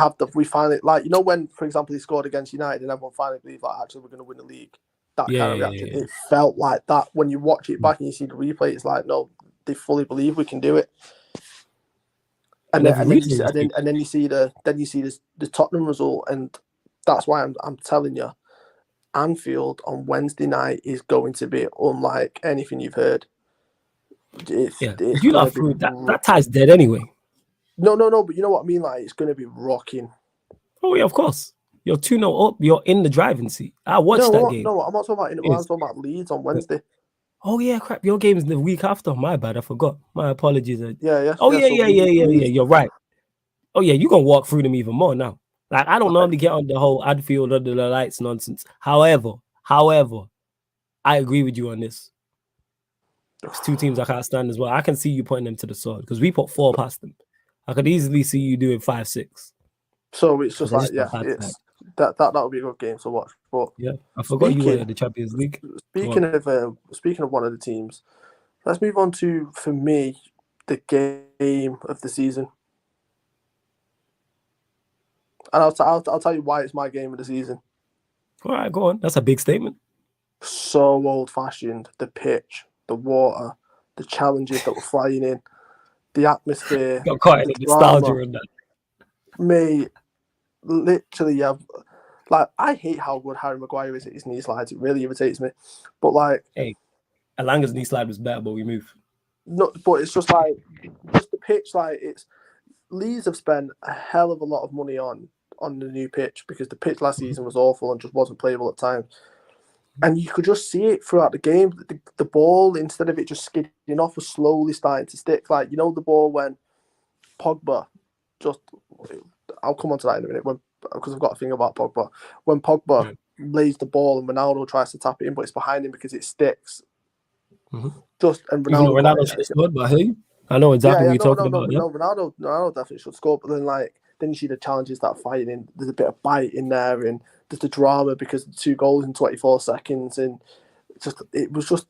finally, like, you know, when for example he scored against United and everyone finally believed like actually we're going to win the league. That kind of reaction. It felt like that when you watch it back and you see the replay. It's like no, they fully believe we can do it. And then you see the Tottenham result, and that's why I'm telling you, Anfield on Wednesday night is going to be unlike anything you've heard. You not through that tie's dead anyway. No, but you know what I mean. Like it's going to be rocking. Oh yeah, of course. You're 2-0 up. You're in the driving seat. I watched that game. No, I'm not talking about. I'm talking about Leeds on Wednesday. Oh yeah, crap! Your game's the week after. My bad, I forgot. My apologies. Yeah. Oh yeah. You're right. Oh yeah, you're gonna walk through them even more now. Like I don't normally get on the whole Anfield under the lights nonsense. However, I agree with you on this. It's two teams I can't stand as well. I can see you putting them to the sword because we put 4 past them. I could easily see you doing 5, 6. So it's just like it's that would be a good game to watch. But yeah, I forgot you were in the Champions League. Speaking of one of the teams, let's move on to, for me, the game of the season. And I'll tell you why it's my game of the season. All right, go on. That's a big statement. So old-fashioned. The pitch, the water, the challenges that were flying in, the atmosphere. Got caught in the nostalgia and that. Mate, literally, yeah. Like, I hate how good Harry Maguire is at his knee slides. It really irritates me. But, like... Hey, Alanga's knee slide was better, but we move. No, but it's just like... Just the pitch, like, it's... Leeds have spent a hell of a lot of money on the new pitch because the pitch last season was awful and just wasn't playable at times. And you could just see it throughout the game. The ball, instead of it just skidding off, was slowly starting to stick. Like, you know, the ball when Pogba just... I'll come on to that in a minute because I've got a thing about Pogba. When Pogba lays the ball and Ronaldo tries to tap it in, but it's behind him because it sticks. Just and Ronaldo should have scored, but hey, I know exactly what you're talking about. No, Ronaldo definitely should score. But then you see the challenges that are fighting in. There's a bit of bite in there, and there's the drama because of 2 goals in 24 seconds, and it was just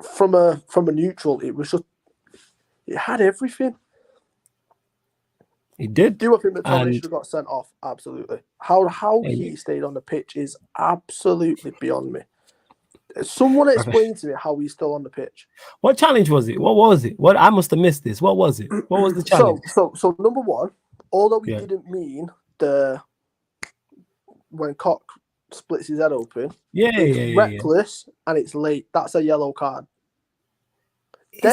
from a neutral. It had everything. He did. Do I think McTominay should have got sent off? Absolutely. How he stayed on the pitch is absolutely beyond me. Someone explain to me how he's still on the pitch. What challenge was it? What was it? What I must have missed this. What was it? What was the challenge? So number one, although he didn't mean when Cock splits his head open, it's reckless and it's late. That's a yellow card. It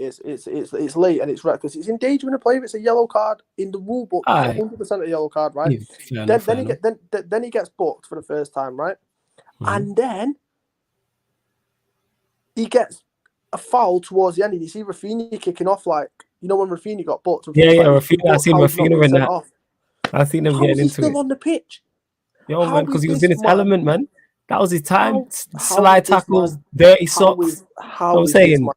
is. It's late and it's reckless. It's endangering a player. It's a yellow card in the rule book. 100% a yellow card, right? Then he gets booked for the first time, right? And then he gets a foul towards the end. And you see Rafinha kicking off, like, you know when Rafinha got booked. Rafinha. I seen Rafinha in that. I seen him getting into it. Still on the pitch? Yo, man, because he was in his element, man. That was his time. Slide tackles, dirty socks. I'm saying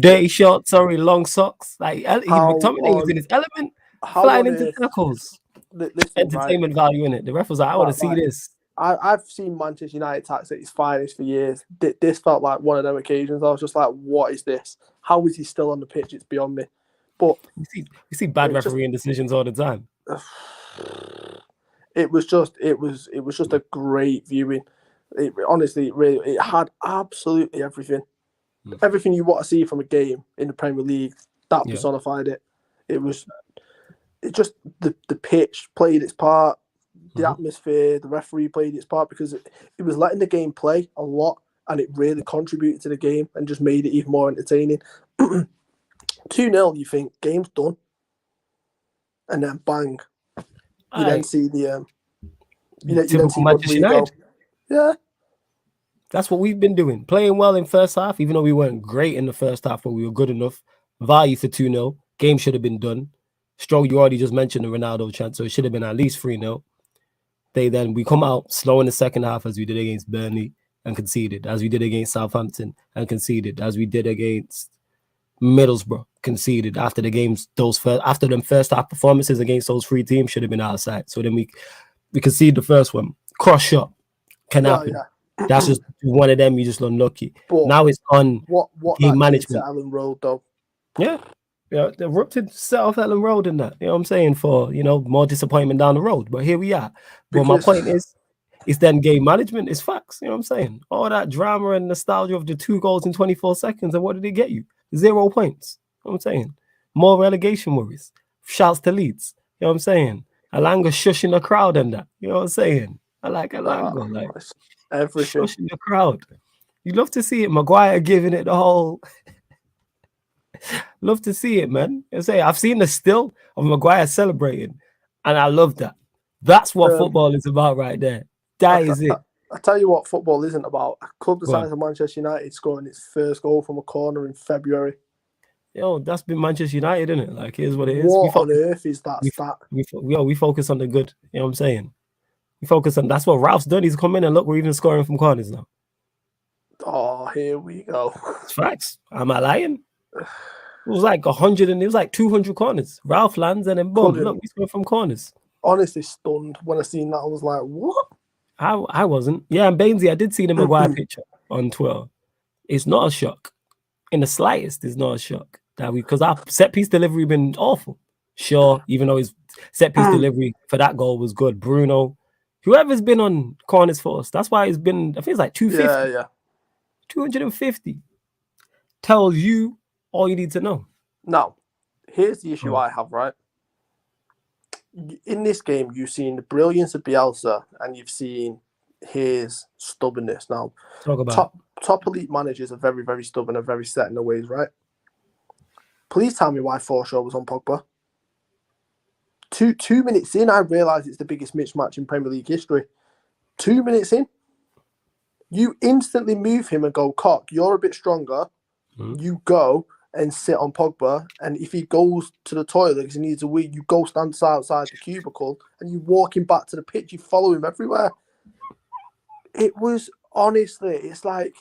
dirty shorts, long socks. Like McTominay was in his element, flying into tackles. Listen, entertainment value in it. The ref was like, I want to see this. I've seen Manchester United tax at its finest for years. This felt like one of them occasions. I was just like, what is this? How is he still on the pitch? It's beyond me. But you see bad refereeing decisions all the time. It was just a great viewing. It had absolutely everything. Everything you want to see from a game in the Premier League, that personified it. It just the pitch played its part, the atmosphere, the referee played its part because it was letting the game play a lot, and it really contributed to the game and just made it even more entertaining. 2-0, you think game's done, and then bang, you then see the you then see Rodrigo. Yeah. That's what we've been doing. Playing well in first half, even though we weren't great in the first half, but we were good enough. Value for 2-0. Game should have been done. Stroll, you already just mentioned the Ronaldo chance, so it should have been at least 3-0. We come out slow in the second half as we did against Burnley and conceded, as we did against Southampton and conceded, as we did against Middlesbrough, conceded. After the games, after them first half performances against those three teams should have been outside. So then we conceded the first one. Cross shot can happen. Yeah. That's just one of them. You just unlucky. But now it's on what game management. To Ellen Road though. Yeah, they erupted set off Ellen Road in that. You know what I'm saying? For more disappointment down the road. But here we are. But my point is, it's then game management. It's facts. You know what I'm saying? All that drama and nostalgia of the 2 goals in 24 seconds, and what did it get you? 0 points. You know what I'm saying? More relegation worries. Shouts to Leeds. You know what I'm saying? Alanga shushing the crowd and that. You know what I'm saying? I like Alanga. Everything. Shushing the crowd. You love to see it. Maguire giving it the whole. Love to see it, man. I've seen the still of Maguire celebrating, and I love that. That's what football is about right there. That is it. I tell you what football isn't about. A club the size of Manchester United scoring its first goal from a corner in February. That's been Manchester United, isn't it? Like, here's what it is. What on earth is that stat? We focus on the good. You know what I'm saying? We focus on that's what Ralph's done. He's come in and look, we're even scoring from corners now. Oh, here we go. It's facts. Am I lying? It was like 100 and it was like 200 corners. Ralph lands and then boom, look, we score from corners. Honestly stunned when I seen that. I was like, what? I wasn't. Yeah, and Bainesy, I did see the Maguire picture on Twitter. It's not a shock. In the slightest, it's not a shock. Because our set piece delivery been awful. Sure, even though his set piece delivery for that goal was good. Bruno, whoever's been on corners for us, that's why it's been, I think it's like 250. Yeah. 250. Tells you all you need to know. Now, here's the issue I have, right? In this game, you've seen the brilliance of Bielsa and you've seen his stubbornness. Now, talk about top elite managers are very, very stubborn and very set in their ways, right? Please tell me why Forshaw was on Pogba. Two minutes in, I realised it's the biggest mismatch in Premier League history. 2 minutes in, you instantly move him and go, Cock, you're a bit stronger. You go and sit on Pogba, and if he goes to the toilet because he needs a wee, you go stand outside the cubicle and you walk him back to the pitch. You follow him everywhere. It was honestly, it's like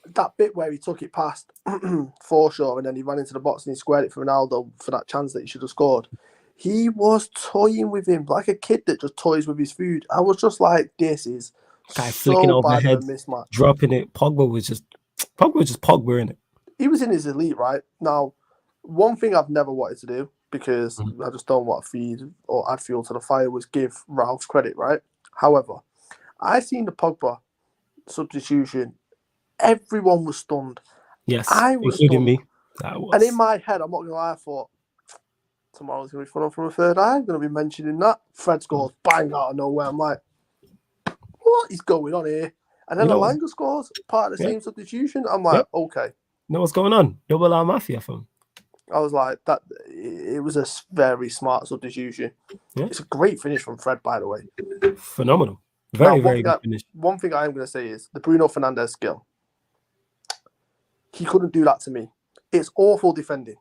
that bit where he took it past Forshaw and then he ran into the box and he squared it for Ronaldo for that chance that he should have scored. He was toying with him like a kid that just toys with his food. I was just like, this is flicking over head, mismatch. Dropping it. Pogba was just Pogba in it. He was in his elite, right? Now, one thing I've never wanted to do, because I just don't want to feed or add fuel to the fire, was give Ralph credit, right? However, I seen the Pogba substitution. Everyone was stunned. Yes, I was including stunned. me. And in my head, I'm not going to lie, I thought, tomorrow's going to be fun from a third eye. I'm going to be mentioning that. Fred scores, bang, out of nowhere. I'm like, what is going on here? And then Alanga scores, part of the same substitution. I'm like, okay. Know what's going on? Double R Mafia fam. I was like, that. It was a very smart substitution. Yeah. It's a great finish from Fred, by the way. Phenomenal. Very good finish. One thing I am going to say is the Bruno Fernandes skill. He couldn't do that to me. It's awful defending.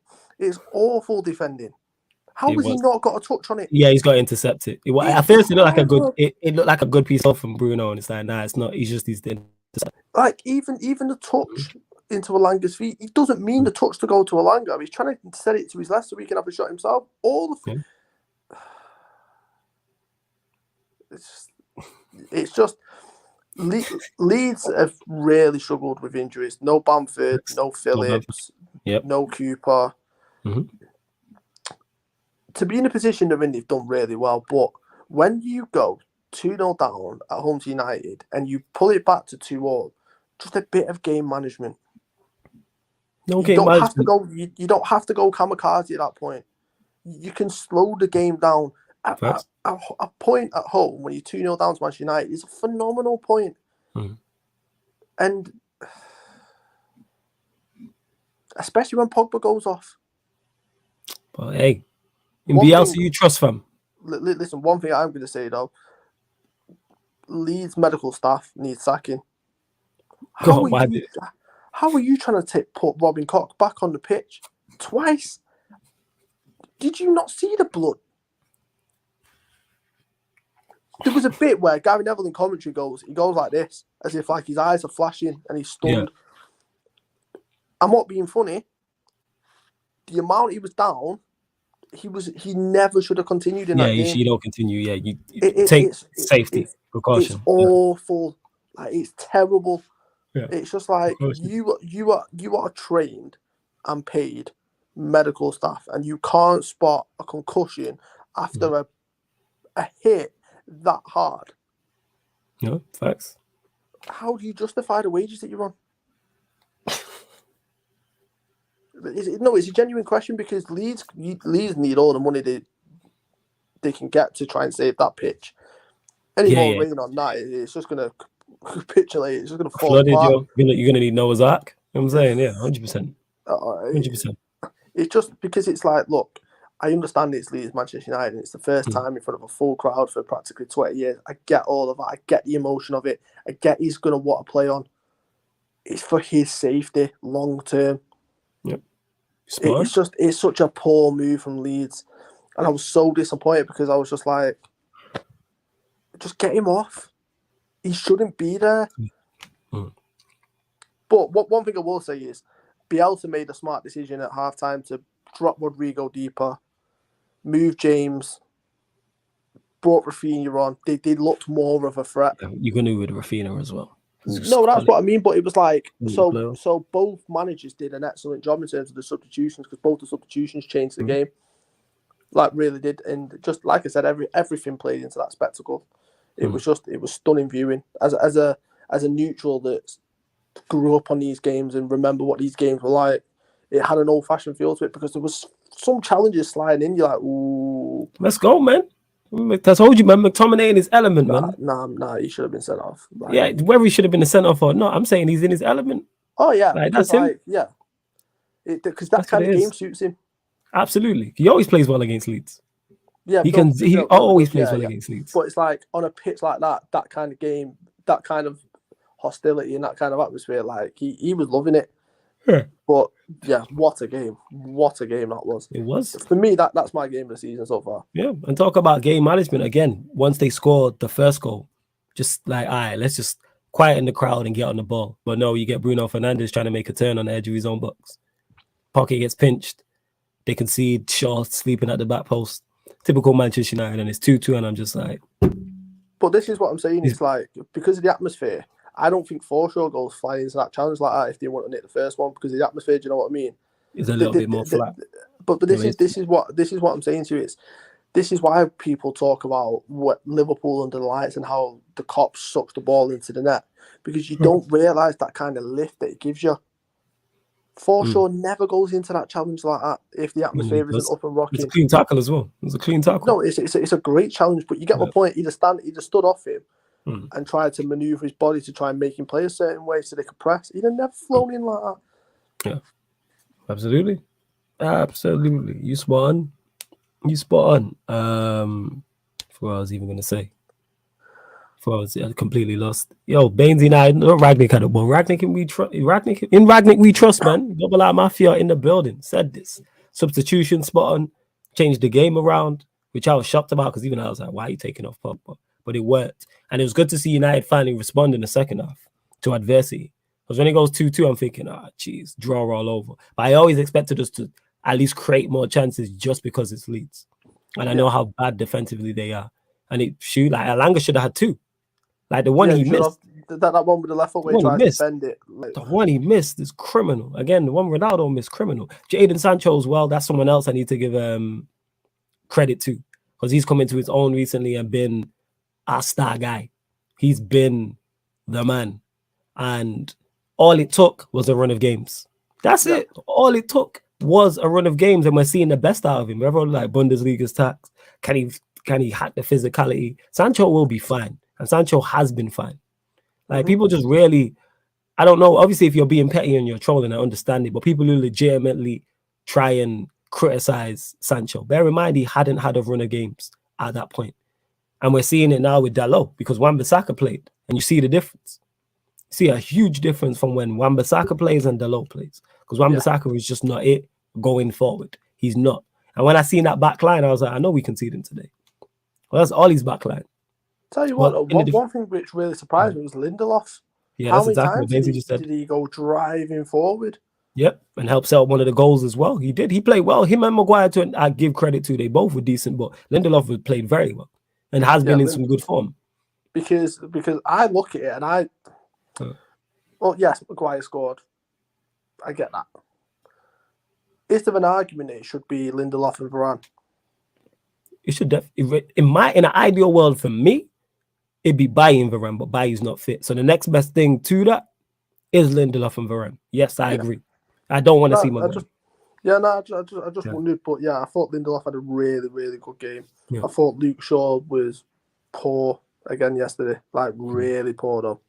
How has he not got a touch on it? Yeah, he's got to intercept it. At first, it looked like a good. It looked like a good piece off from Bruno, and it's like, nah, it's not. He's just these things. Like even the touch into Alanga's feet, it doesn't mean the touch to go to Alanga. He's trying to set it to his left so he can have a shot himself. it's just Leeds have really struggled with injuries. No Bamford, no Phillips, no Cooper. Mm-hmm. To be in a position they're in, they've done really well. But when you go 2-0 down at home to United and you pull it back to 2-2, just a bit of game management. You don't have to go kamikaze at that point. You can slow the game down. A point at home when you're 2-0 down to Manchester United is a phenomenal point. Mm. And especially when Pogba goes off. But hey, in Bielsa, you trust fam. Listen, one thing I'm going to say though, Leeds medical staff needs sacking. How are you trying to put Robin Koch back on the pitch twice? Did you not see the blood? There was a bit where Gary Neville in commentary goes like this, as if like his eyes are flashing and he's stunned. Yeah. I'm not being funny. The amount he was down, he never should have continued in that game. Yeah, you don't continue. Yeah, you take safety precaution. It's awful. Like it's terrible. Yeah. It's just like you are trained and paid medical staff, and you can't spot a concussion after a hit that hard. No, facts. How do you justify the wages that you're on? It's a genuine question because Leeds need all the money they can get to try and save that pitch. Any more rain on that, it's just going to capitulate. It's just going to fall apart. You're going to need Noah's Ark. You know what I'm saying? Yeah, 100%. 100%. It's just because it's like, look, I understand it's Leeds, Manchester United, and it's the first time in front of a full crowd for practically 20 years. I get all of that. I get the emotion of it. I get he's going to want to play on. It's for his safety, long term. Yep. It's such a poor move from Leeds. And I was so disappointed because I was just like, just get him off. He shouldn't be there. Mm. But one thing I will say is, Bielsa made a smart decision at halftime to drop Rodrigo deeper, move James, brought Rafinha on. They looked more of a threat. You're going to do with Rafinha as well. No, that's what I mean. But it was like, so both managers did an excellent job in terms of the substitutions because both the substitutions changed the game. Like, really did. And just like I said, everything played into that spectacle. It was stunning viewing. As a neutral that grew up on these games and remember what these games were like, it had an old-fashioned feel to it because there was some challenges sliding in. You're like, ooh. Let's go, man. I told you, man, McTominay in his element, man. Nah, he should have been sent off. Like, yeah, whether he should have been sent off or not, I'm saying he's in his element. Oh, yeah. Like, that's him. Yeah. Because that kind of game suits him. Absolutely. He always plays well against Leeds. Yeah, he always plays well against Leeds. But it's like, on a pitch like that kind of game, that kind of hostility and that kind of atmosphere, like, he was loving it. Yeah. But yeah, what a game that was. It was. For me, that's my game of the season so far. Yeah, and talk about game management again. Once they scored the first goal, just like, all right, let's just quieten the crowd and get on the ball. But no, you get Bruno Fernandes trying to make a turn on the edge of his own box. Pocket gets pinched. They concede. Shaw sleeping at the back post. Typical Manchester United, and it's 2-2, and I'm just like. But this is what I'm saying. It's like, because of the atmosphere, I don't think Forshaw goes flying into that challenge like that if they want to nick the first one because of the atmosphere. Do you know what I mean? It's a little bit more flat. But this is what I'm saying to you. This is why people talk about what Liverpool under the lights and how the cop sucks the ball into the net because you don't realise that kind of lift that it gives you. Forshaw never goes into that challenge like that if the atmosphere isn't up and rocking. It's a clean tackle as well. It's a clean tackle. No, it's a great challenge, but you get my point. He just stood off him and tried to manoeuvre his body to try and make him play a certain way so they could press. He'd have never flown in like that. Yeah, absolutely. You spot on. What I was even going to say. I was completely lost. Yo, Bainesy and I, no, Ragnick had a ball. Ragnick we trust, man. Double out Mafia in the building. Said this. Substitution spot on. Changed the game around, which I was shocked about because even I was like, why are you taking off Pogba? But it worked. And it was good to see United finally respond in the second half to adversity. Because when it goes 2-2, I'm thinking, geez, draw all over. But I always expected us to at least create more chances just because it's Leeds. And I know how bad defensively they are. And Alanga should have had 2. Like the one he missed. That one with the left foot where he tried to bend it. The one he missed is criminal. Again, the one Ronaldo missed, criminal. Jadon Sancho as well. That's someone else I need to give credit to, because he's come into his own recently and been a star guy. He's been the man. And all it took was a run of games. That's it. All it took was a run of games, and we're seeing the best out of him. Everyone like Bundesliga's tax. Can he hack the physicality? Sancho will be fine. And Sancho has been fine. Like people just really, I don't know. Obviously, if you're being petty and you're trolling, I understand it. But people who legitimately try and criticize Sancho, bear in mind he hadn't had a run of games at that point. And we're seeing it now with Dalot, because Wan-Bissaka played, and you see the difference. You see a huge difference from when Wan-Bissaka plays and Dalot plays, because Wan-Bissaka is just not it going forward. He's not. And when I seen that back line, I was like, I know we concede him today. Well, that's all his back line. Tell you what, one thing which really surprised me was Lindelof. Yeah, how that's many exactly times what just said. Did he go driving forward? Yep, and helps out one of the goals as well. He did. He played well. Him and Maguire, I give credit to. They both were decent, but Lindelof played very well and has been in some good form. Because I look at it and well, yes, Maguire scored. I get that. Is there an argument it should be Lindelof and Varane? It should definitely. In an ideal world for me, it'd be Bailly and Varane, but Bailly's not fit. So the next best thing to that is Lindelof and Varane. Yes, I agree. I don't want to see Maguire. I just wondered, but I thought Lindelof had a really, really good game. Yeah. I thought Luke Shaw was poor again yesterday, like really poor though.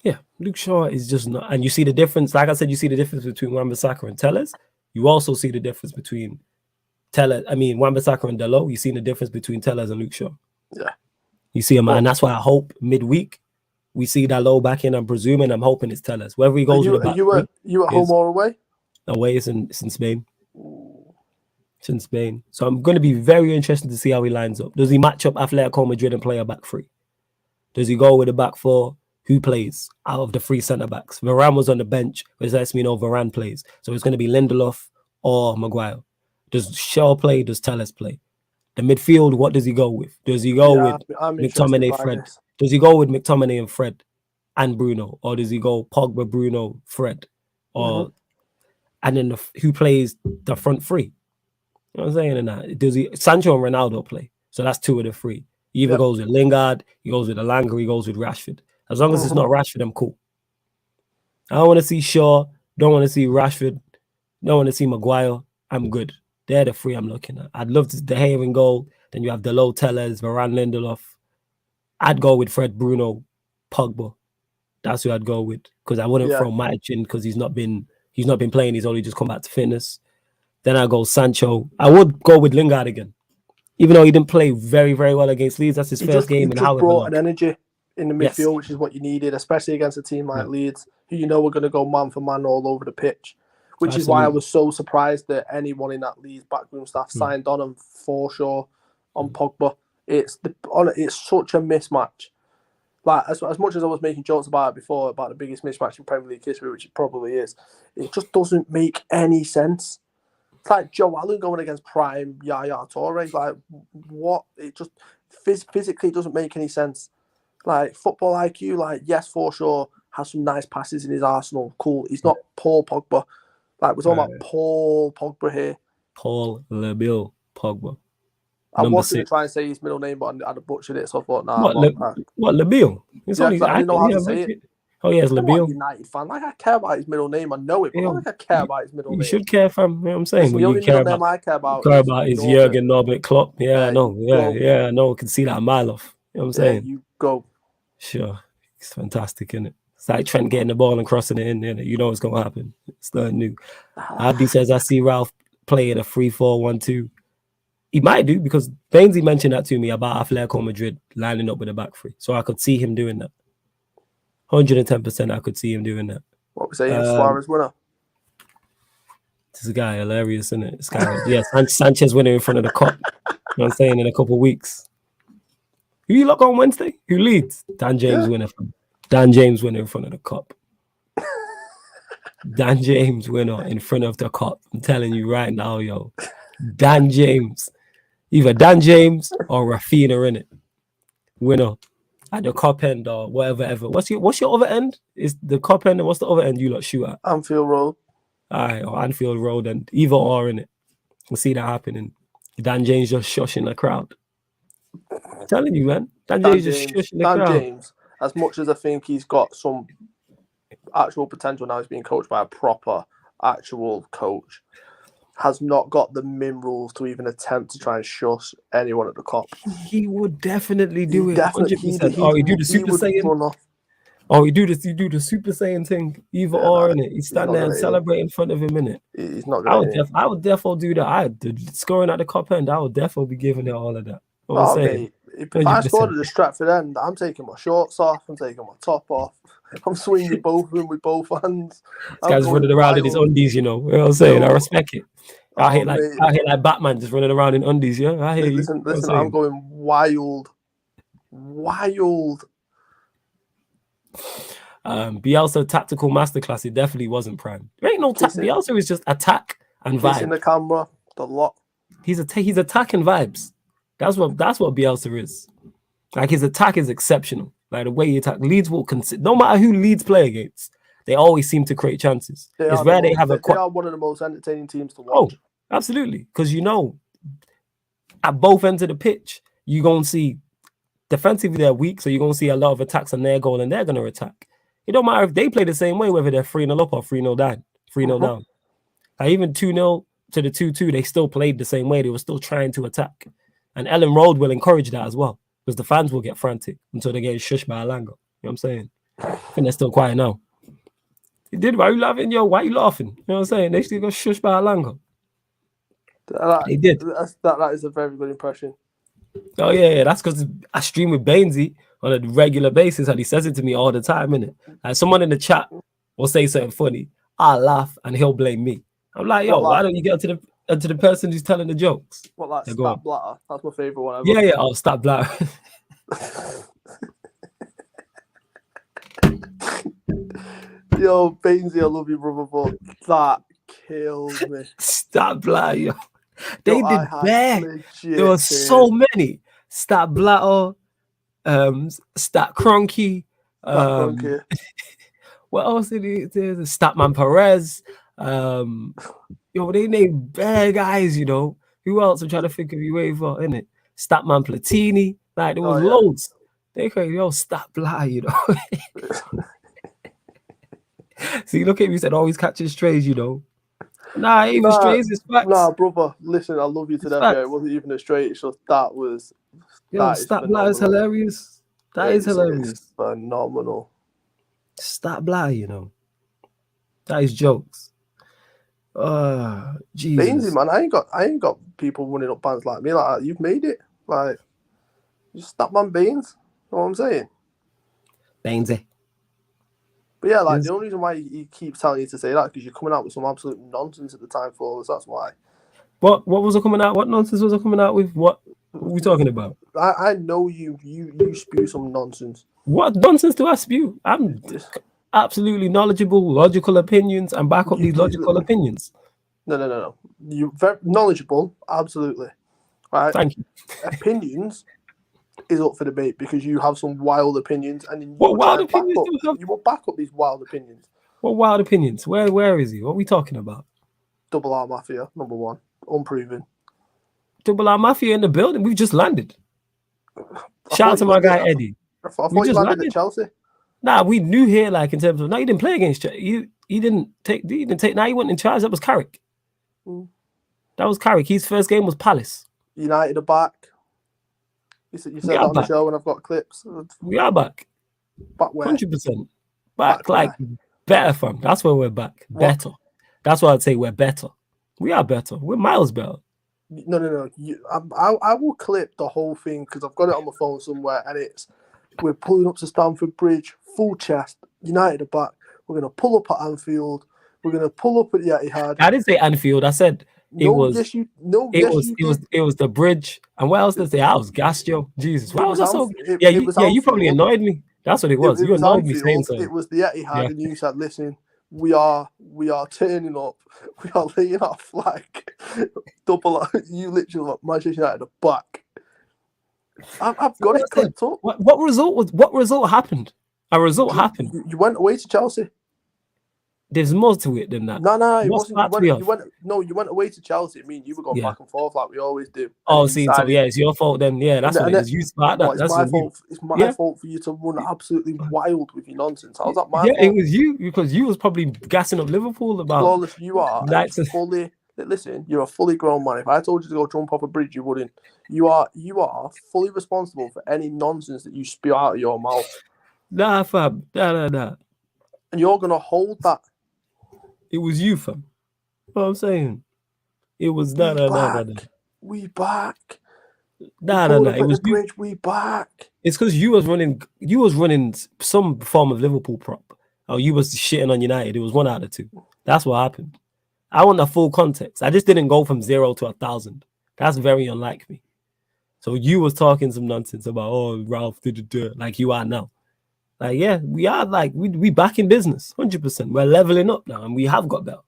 Yeah, Luke Shaw is just not, and you see the difference. Like I said, you see the difference between Wan-Bissaka and Telles. You also see the difference between Wan-Bissaka and Dalot. You see the difference between Telles and Luke Shaw. Yeah, you see him, and that's why I hope midweek we see Dalot back in. I'm presuming, I'm hoping it's Telles. Wherever he goes with the back. You at home or away? Away, it's in Spain. It's in Spain. So I'm going to be very interested to see how he lines up. Does he match up Atletico Madrid and play a back three? Does he go with a back four? Who plays out of the three centre-backs? Varane was on the bench, which lets me know Varane plays. So it's going to be Lindelof or Maguire. Does Shaw play? Does Telles play? The midfield, what does he go with? Does he go with McTominay, Fred? Does he go with McTominay and Fred and Bruno? Or does he go Pogba, Bruno, Fred? Or and then who plays the front three? You know what I'm saying? And that does he Sancho and Ronaldo play? So that's two of the three. He either goes with Lingard, he goes with Alanga, he goes with Rashford. As long as it's not Rashford, I'm cool. I don't want to see Shaw, don't want to see Rashford, don't want to see Maguire. I'm good. They're the three I'm looking at. I'd love to De Gea in goal. Then you have Dalot, Telles, Varane, Lindelof. I'd go with Fred, Bruno, Pogba. That's who I'd go with, because I wouldn't throw Matic in because he's not been playing. He's only just come back to fitness. Then I go Sancho. I would go with Lingard again, even though he didn't play very, very well against Leeds. That's his first game. He just brought an energy in the midfield, which is what you needed, especially against a team like Leeds, who you know were going to go man for man all over the pitch. Which is why I was so surprised that anyone in that Leeds backroom staff signed on and Forshaw on Pogba. It's such a mismatch. Like as much as I was making jokes about it before, about the biggest mismatch in Premier League history, which it probably is, it just doesn't make any sense. It's like Joe Allen going against prime Yaya Toure. Like what? It just physically doesn't make any sense. Like football IQ, like yes, Forshaw has some nice passes in his arsenal. Cool. He's not Paul Pogba. Like we're talking about Paul Pogba here. Paul Lebil Pogba. I was going to try and say his middle name, but I'd have butchered it, so I thought, nah. What, Lebil? I didn't know how to say it. Oh, yes, Lebil. United fan. Like, I care about his middle name. I know it, but I don't think I care about his middle name. You should care for him, you know what I'm saying? The only middle name I care about is Jurgen Norbert Klopp. Yeah, I know. Yeah, I know. I can see that a mile off. You know what I'm saying? You go. Sure. It's fantastic, isn't it? It's like Trent getting the ball and crossing it in there. You know what's going to happen. It's nothing new. Abdi says, I see Ralph playing a 3-4-1-2. He might do, because Bainesy mentioned that to me about Atletico Madrid lining up with a back three. So I could see him doing that. 110% I could see him doing that. What we saying? Suarez winner? This guy hilarious, isn't it? This guy, Sanchez winner in front of the Cup. You know what I'm saying? In a couple of weeks. Who you look on Wednesday? Who leads? Dan James winner. Dan James winner in front of the Cup. Dan James winner in front of the Cup. I'm telling you right now, yo. Dan James. Either Dan James or Rafinha in it. Winner. at the Cop End or whatever. What's your other end? Is the Cop End, and what's the other end you lot shoot at? Anfield Road. All right, or Anfield Road, and either or in it. We'll see that happening. Dan James just shushing the crowd. I'm telling you, man. Dan James just shushing the crowd. James, as much as I think he's got some actual potential now, he's being coached by a proper actual coach, has not got the minerals to even attempt to try and shush anyone at the Cop. He would definitely do it. 100%. Or he do the Super Saiyan. Oh, you do the Super Saiyan thing, either or in it. He's standing there and celebrate in front of him in it. He's not. I would definitely do that. Scoring at the Cop End, I would definitely be giving it all of that. Mate, if I scored at the Stratford End, I'm taking my shorts off. I'm taking my top off. I'm swinging both of them with both hands. This guy's running around in his undies, you know. You know what I'm saying? I respect it. I hate like Batman just running around in undies, yeah. I hear you. Listen, I'm going wild. Bielsa tactical masterclass. It definitely wasn't prime. There ain't no Bielsa is just attack and vibe. In the camera, the lot. He's attacking vibes. That's what Bielsa is. Like his attack is exceptional. Like the way he attack, Leeds will consider no matter who Leeds play against, they always seem to create chances. It's rare they have they are one of the most entertaining teams to watch. Oh, absolutely, because you know, at both ends of the pitch, you're gonna see defensively they're weak, so you're gonna see a lot of attacks on their goal, and they're gonna attack. It don't matter if they play the same way, whether they're 3-0 up or 3-0 down. 3-0 down. Like even 2-0 to the 2-2, they still played the same way. They were still trying to attack. And Ellen Road will encourage that as well. Because the fans will get frantic until they get shushed by Alanga. You know what I'm saying? I think they're still quiet now. He did. Why are you laughing? Yo, why are you laughing? You know what I'm saying? They still got shushed by Alanga. They did. That is a very good impression. Oh, yeah. That's because I stream with Bainesy on a regular basis and he says it to me all the time, innit? Like someone in the chat will say something funny. I'll laugh and he'll blame me. I'm like, yo, why don't you get to the person who's telling the jokes? What, like Stat Blatter? That's my favourite one ever. Yeah. Oh, Stat Blatter. Yo, Bainesy, I love you, brother, but that killed me. Stat Blatter, yo. They did bad. There were so many. Stat Blatter, Stat Cronky. What else did he do? Statman Perez. Yo, they named bad guys, you know. Who else? I'm trying to think of you over, innit? Statman Platini. Like, there was loads. They call yo, Stat Blatter, you know. See, look at me, said always catching strays, you know. Nah, even strays is facts. Nah, brother, listen, I love you to death. It wasn't even a straight, it's just that was. Yo, Stat Blatter is hilarious. That is hilarious. Phenomenal. Stat Blatter, you know. That is jokes. Jesus. Bainesy, man, I ain't got people running up bands like me. Like you've made it. Like just Statman Baines. You know what I'm saying? Bainesy. But yeah, like the only reason why he keeps telling you to say that because you're coming out with some absolute nonsense at the time for us. That's why. What was I coming out? What nonsense was I coming out with? What are we talking about? I know you spew some nonsense. What nonsense do I spew? I'm absolutely knowledgeable, logical opinions, and back up these logical opinions. No. You're very knowledgeable, absolutely. Right? Thank you. Opinions is up for debate because you have some wild opinions, and you what wild opinions do you have? You will back up these wild opinions. What wild opinions? Where is he? What are we talking about? Double R Mafia, number one, unproven. Double R Mafia in the building. We've just landed. Shout out to my guy Eddie. I thought you landed at Chelsea. Nah, we knew here, like in terms of he didn't play against Chelsea. He didn't take. Now he went in charge. That was Carrick. That was Carrick. His first game was Palace. United are back. You said that on the show, and I've got clips. We are back. Back where? 100%. Back like better, fam. That's where we're back. What? Better. That's why I'd say we're better. We are better. We're miles better. No. I will clip the whole thing because I've got it on my phone somewhere, and it's we're pulling up to Stamford Bridge, full chest. United are back. We're gonna pull up at Anfield. We're gonna pull up at the Etihad. I didn't say Anfield. I said it was the bridge. And what else did I say? I was gassed, yo. Jesus. Why was I so? You probably annoyed me. That's what it was. You annoyed me saying so. It was the Etihad, and you said, "Listen, we are turning up. We are laying our flag. Double. You literally Manchester United are back." I've got it clipped up. What result happened? A result happened. You went away to Chelsea. There's more to it than that. No, it wasn't. You went away to Chelsea. I mean, you were going back and forth like we always do. Oh, see, so yeah, it's your fault then. Yeah, that's what it is. You sparked that. It's my fault. It's my fault for you to run absolutely wild with your nonsense. How's that my fault? Yeah, it was you because you was probably gassing up Liverpool about. Flawless, you are fully. Listen, you're a fully grown man. If I told you to go jump off a bridge, you wouldn't. You are fully responsible for any nonsense that you spew out of your mouth. Nah, fam. Nah. And you're gonna hold that. It was you, fam. What I'm saying. It was nah. We back. Nah. It was bridge. We back. It's because you was running some form of Liverpool prop. Or you was shitting on United. It was one out of two. That's what happened. I want the full context. I just didn't go from 0 to 1,000. That's very unlike me. So you was talking some nonsense about, Ralph did it like you are now. Like, yeah, we are like, we back in business, 100%. We're leveling up now and we have got better.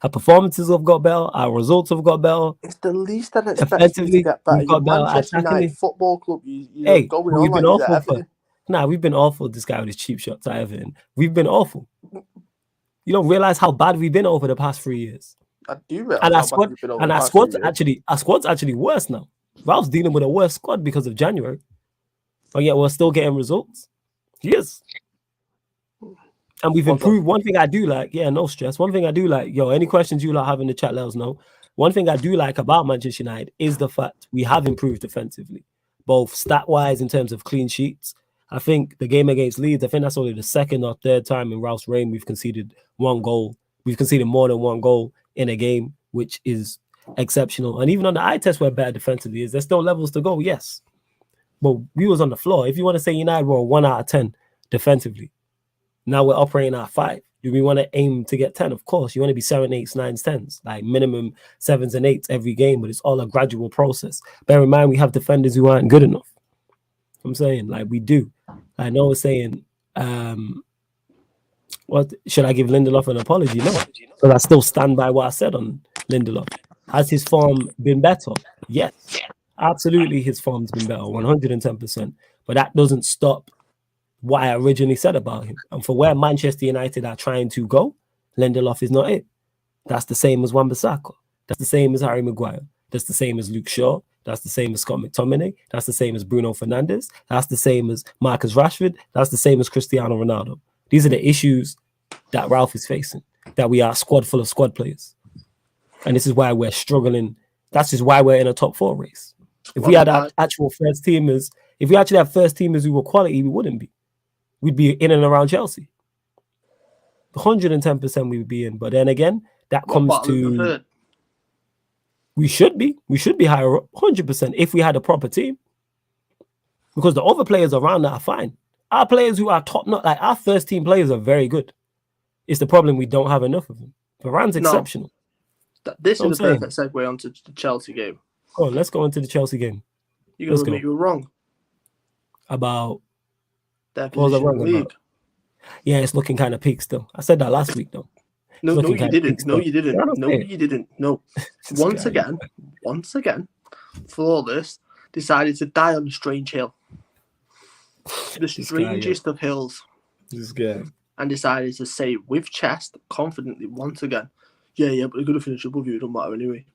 Our performances have got better. Our results have got better. It's the least I'd expect you to get better. You're Manchester United Football Club. You're going on like you're Everton. We've been awful. This guy with his cheap shots at Everton. We've been awful. You don't realize how bad we've been over the past 3 years. I do realize our squad's actually worse now. Ralph's dealing with a worse squad because of January. But yet we're still getting results. Yes. And we've improved. One thing I do like, no stress. One thing I do like, any questions you have in the chat, let us know. One thing I do like about Manchester United is the fact we have improved defensively, both stat-wise in terms of clean sheets. I think the game against Leeds, I think that's only the second or third time in Ralph's reign we've conceded one goal. We've conceded more than one goal in a game, which is exceptional. And even on the eye test, we're better defensively. Is there still levels to go? Yes. But we was on the floor. If you want to say United were 1 out of 10 defensively, now we're operating at 5. Do we want to aim to get 10? Of course. You want to be 7, 8, 9, 10s, like minimum 7s and 8s every game, but it's all a gradual process. Bear in mind, we have defenders who aren't good enough. I'm saying, like, we do. I know it's saying, what should I give Lindelof an apology? No, because I still stand by what I said on Lindelof. Has his form been better? Yes, absolutely. His form's been better, 110%. But that doesn't stop what I originally said about him. And for where Manchester United are trying to go, Lindelof is not it. That's the same as Wan-Bissaka. That's the same as Harry Maguire. That's the same as Luke Shaw. That's the same as Scott McTominay. That's the same as Bruno Fernandes. That's the same as Marcus Rashford. That's the same as Cristiano Ronaldo. These are the issues that Ralph is facing, that we are a squad full of squad players. And this is why we're struggling. That's just why we're in a top 4 race. If we had actual first teamers, if we actually have first teamers who were quality, we wouldn't be. We'd be in and around Chelsea. 110% we would be in. But then again, that comes to... We should be higher up, 100%, if we had a proper team. Because the other players around that are fine. Our players who are top, not like our first team players are very good. It's the problem we don't have enough of them. Varane's exceptional. This is a perfect segue onto the Chelsea game. Oh, let's go into the Chelsea game. You're going to admit you were wrong. About their position in the league. Yeah, it's looking kind of peak still. I said that last week, though. No, you didn't. No, you didn't. No. Once again, Flawless decided to die on a strange hill. The strangest of hills. This guy. And decided to say with chest, confidently, once again, yeah, but they're going to finish above you. It don't matter anyway.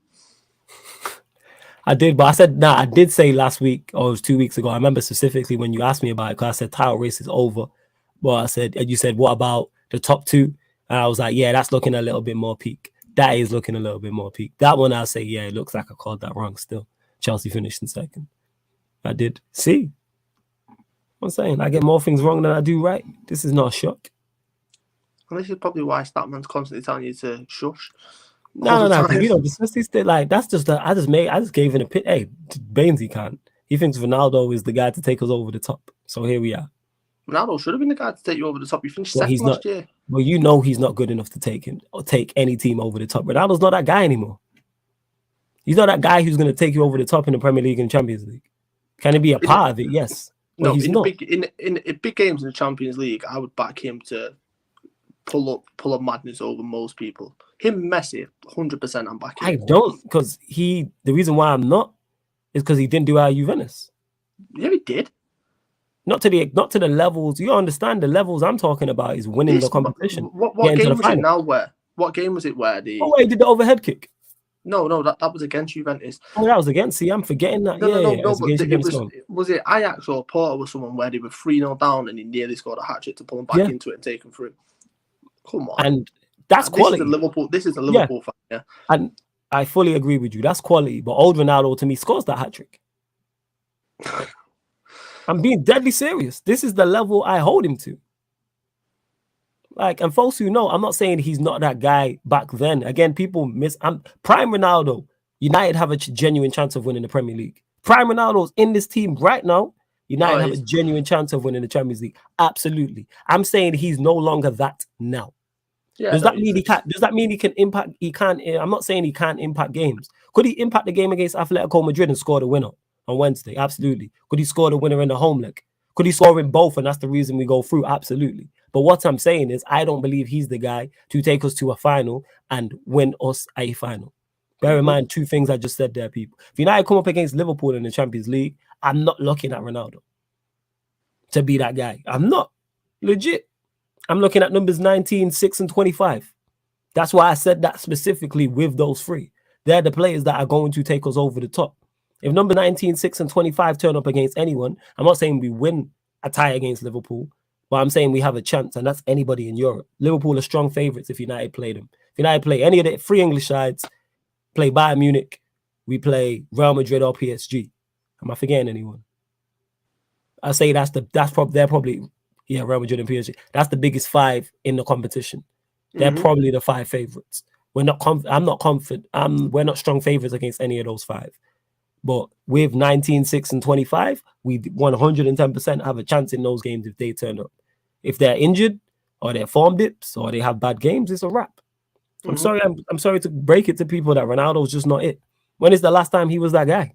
I did, but I said, I did say last week, or it was 2 weeks ago. I remember specifically when you asked me about it, because I said title race is over. Well, I said, and you said, what about the top 2? And I was like, yeah, that's looking a little bit more peak. That is looking a little bit more peak. That one, I'll say, yeah, it looks like I called that wrong still. Chelsea finished in second. I did. See? I'm saying, I get more things wrong than I do right. This is not a shock. Well, this is probably why Statman's constantly telling you to shush. No. You know, like, that's just, I just gave him a pit. Hey, Bainesy can't. He thinks Ronaldo is the guy to take us over the top. So here we are. Ronaldo should have been the guy to take you over the top. You finished second last year. Well, you know he's not good enough to take him or take any team over the top. Ronaldo's not that guy anymore. He's not that guy who's going to take you over the top in the Premier League and Champions League. Can he be a part of it? Yes. No, he's not. In big games in the Champions League, I would back him to pull up madness over most people. Him, Messi, 100% I'm backing. I don't, because the reason why I'm not is because he didn't do our Juventus. Yeah, he did. Not to the levels. You understand the levels I'm talking about is winning the competition. What game was it now? What game was it where the? Oh, he did the overhead kick. No, that was against Juventus. Oh, that was against. See, I'm forgetting that. No. But was it Ajax or Porto or someone where they were 3-0 down and he nearly scored a hat trick to pull him back into it and take him through? Come on, and that's quality. This is a Liverpool fan. Yeah, and I fully agree with you. That's quality. But old Ronaldo to me scores that hat trick. I'm being deadly serious. This is the level I hold him to. Like, and folks who know, I'm not saying he's not that guy back then. Again, people prime Ronaldo. United have a genuine chance of winning the Premier League. Prime Ronaldo's in this team right now. United have a genuine chance of winning the Champions League. Absolutely. I'm saying he's no longer that now. Yeah, does that mean he can't? Does that mean he can impact? He can't. I'm not saying he can't impact games. Could he impact the game against Atletico Madrid and score the winner on Wednesday? Absolutely. Could he score the winner in the home leg? Could he score in both? And that's the reason we go through. Absolutely. But what I'm saying is, I don't believe he's the guy to take us to a final and win us a final. Bear in mind two things I just said there, people. If United come up against Liverpool in the Champions League, I'm not looking at Ronaldo to be that guy. I'm not. Legit. I'm looking at numbers 19, 6, and 25. That's why I said that specifically with those three. They're the players that are going to take us over the top. If number 19, 6, and 25 turn up against anyone, I'm not saying we win a tie against Liverpool, but I'm saying we have a chance, and that's anybody in Europe. Liverpool are strong favourites if United play them. If United play any of the three English sides, play Bayern Munich, we play Real Madrid or PSG. Am I forgetting anyone? I say they're probably Real Madrid and PSG. That's the biggest five in the competition. They're probably the five favourites. I'm not confident. We're not strong favourites against any of those five. But with 19, 6, and 25, we 110% have a chance in those games if they turn up. If they're injured or they're form dips or they have bad games, it's a wrap. I'm sorry. I'm sorry to break it to people that Ronaldo's just not it. When is the last time he was that guy?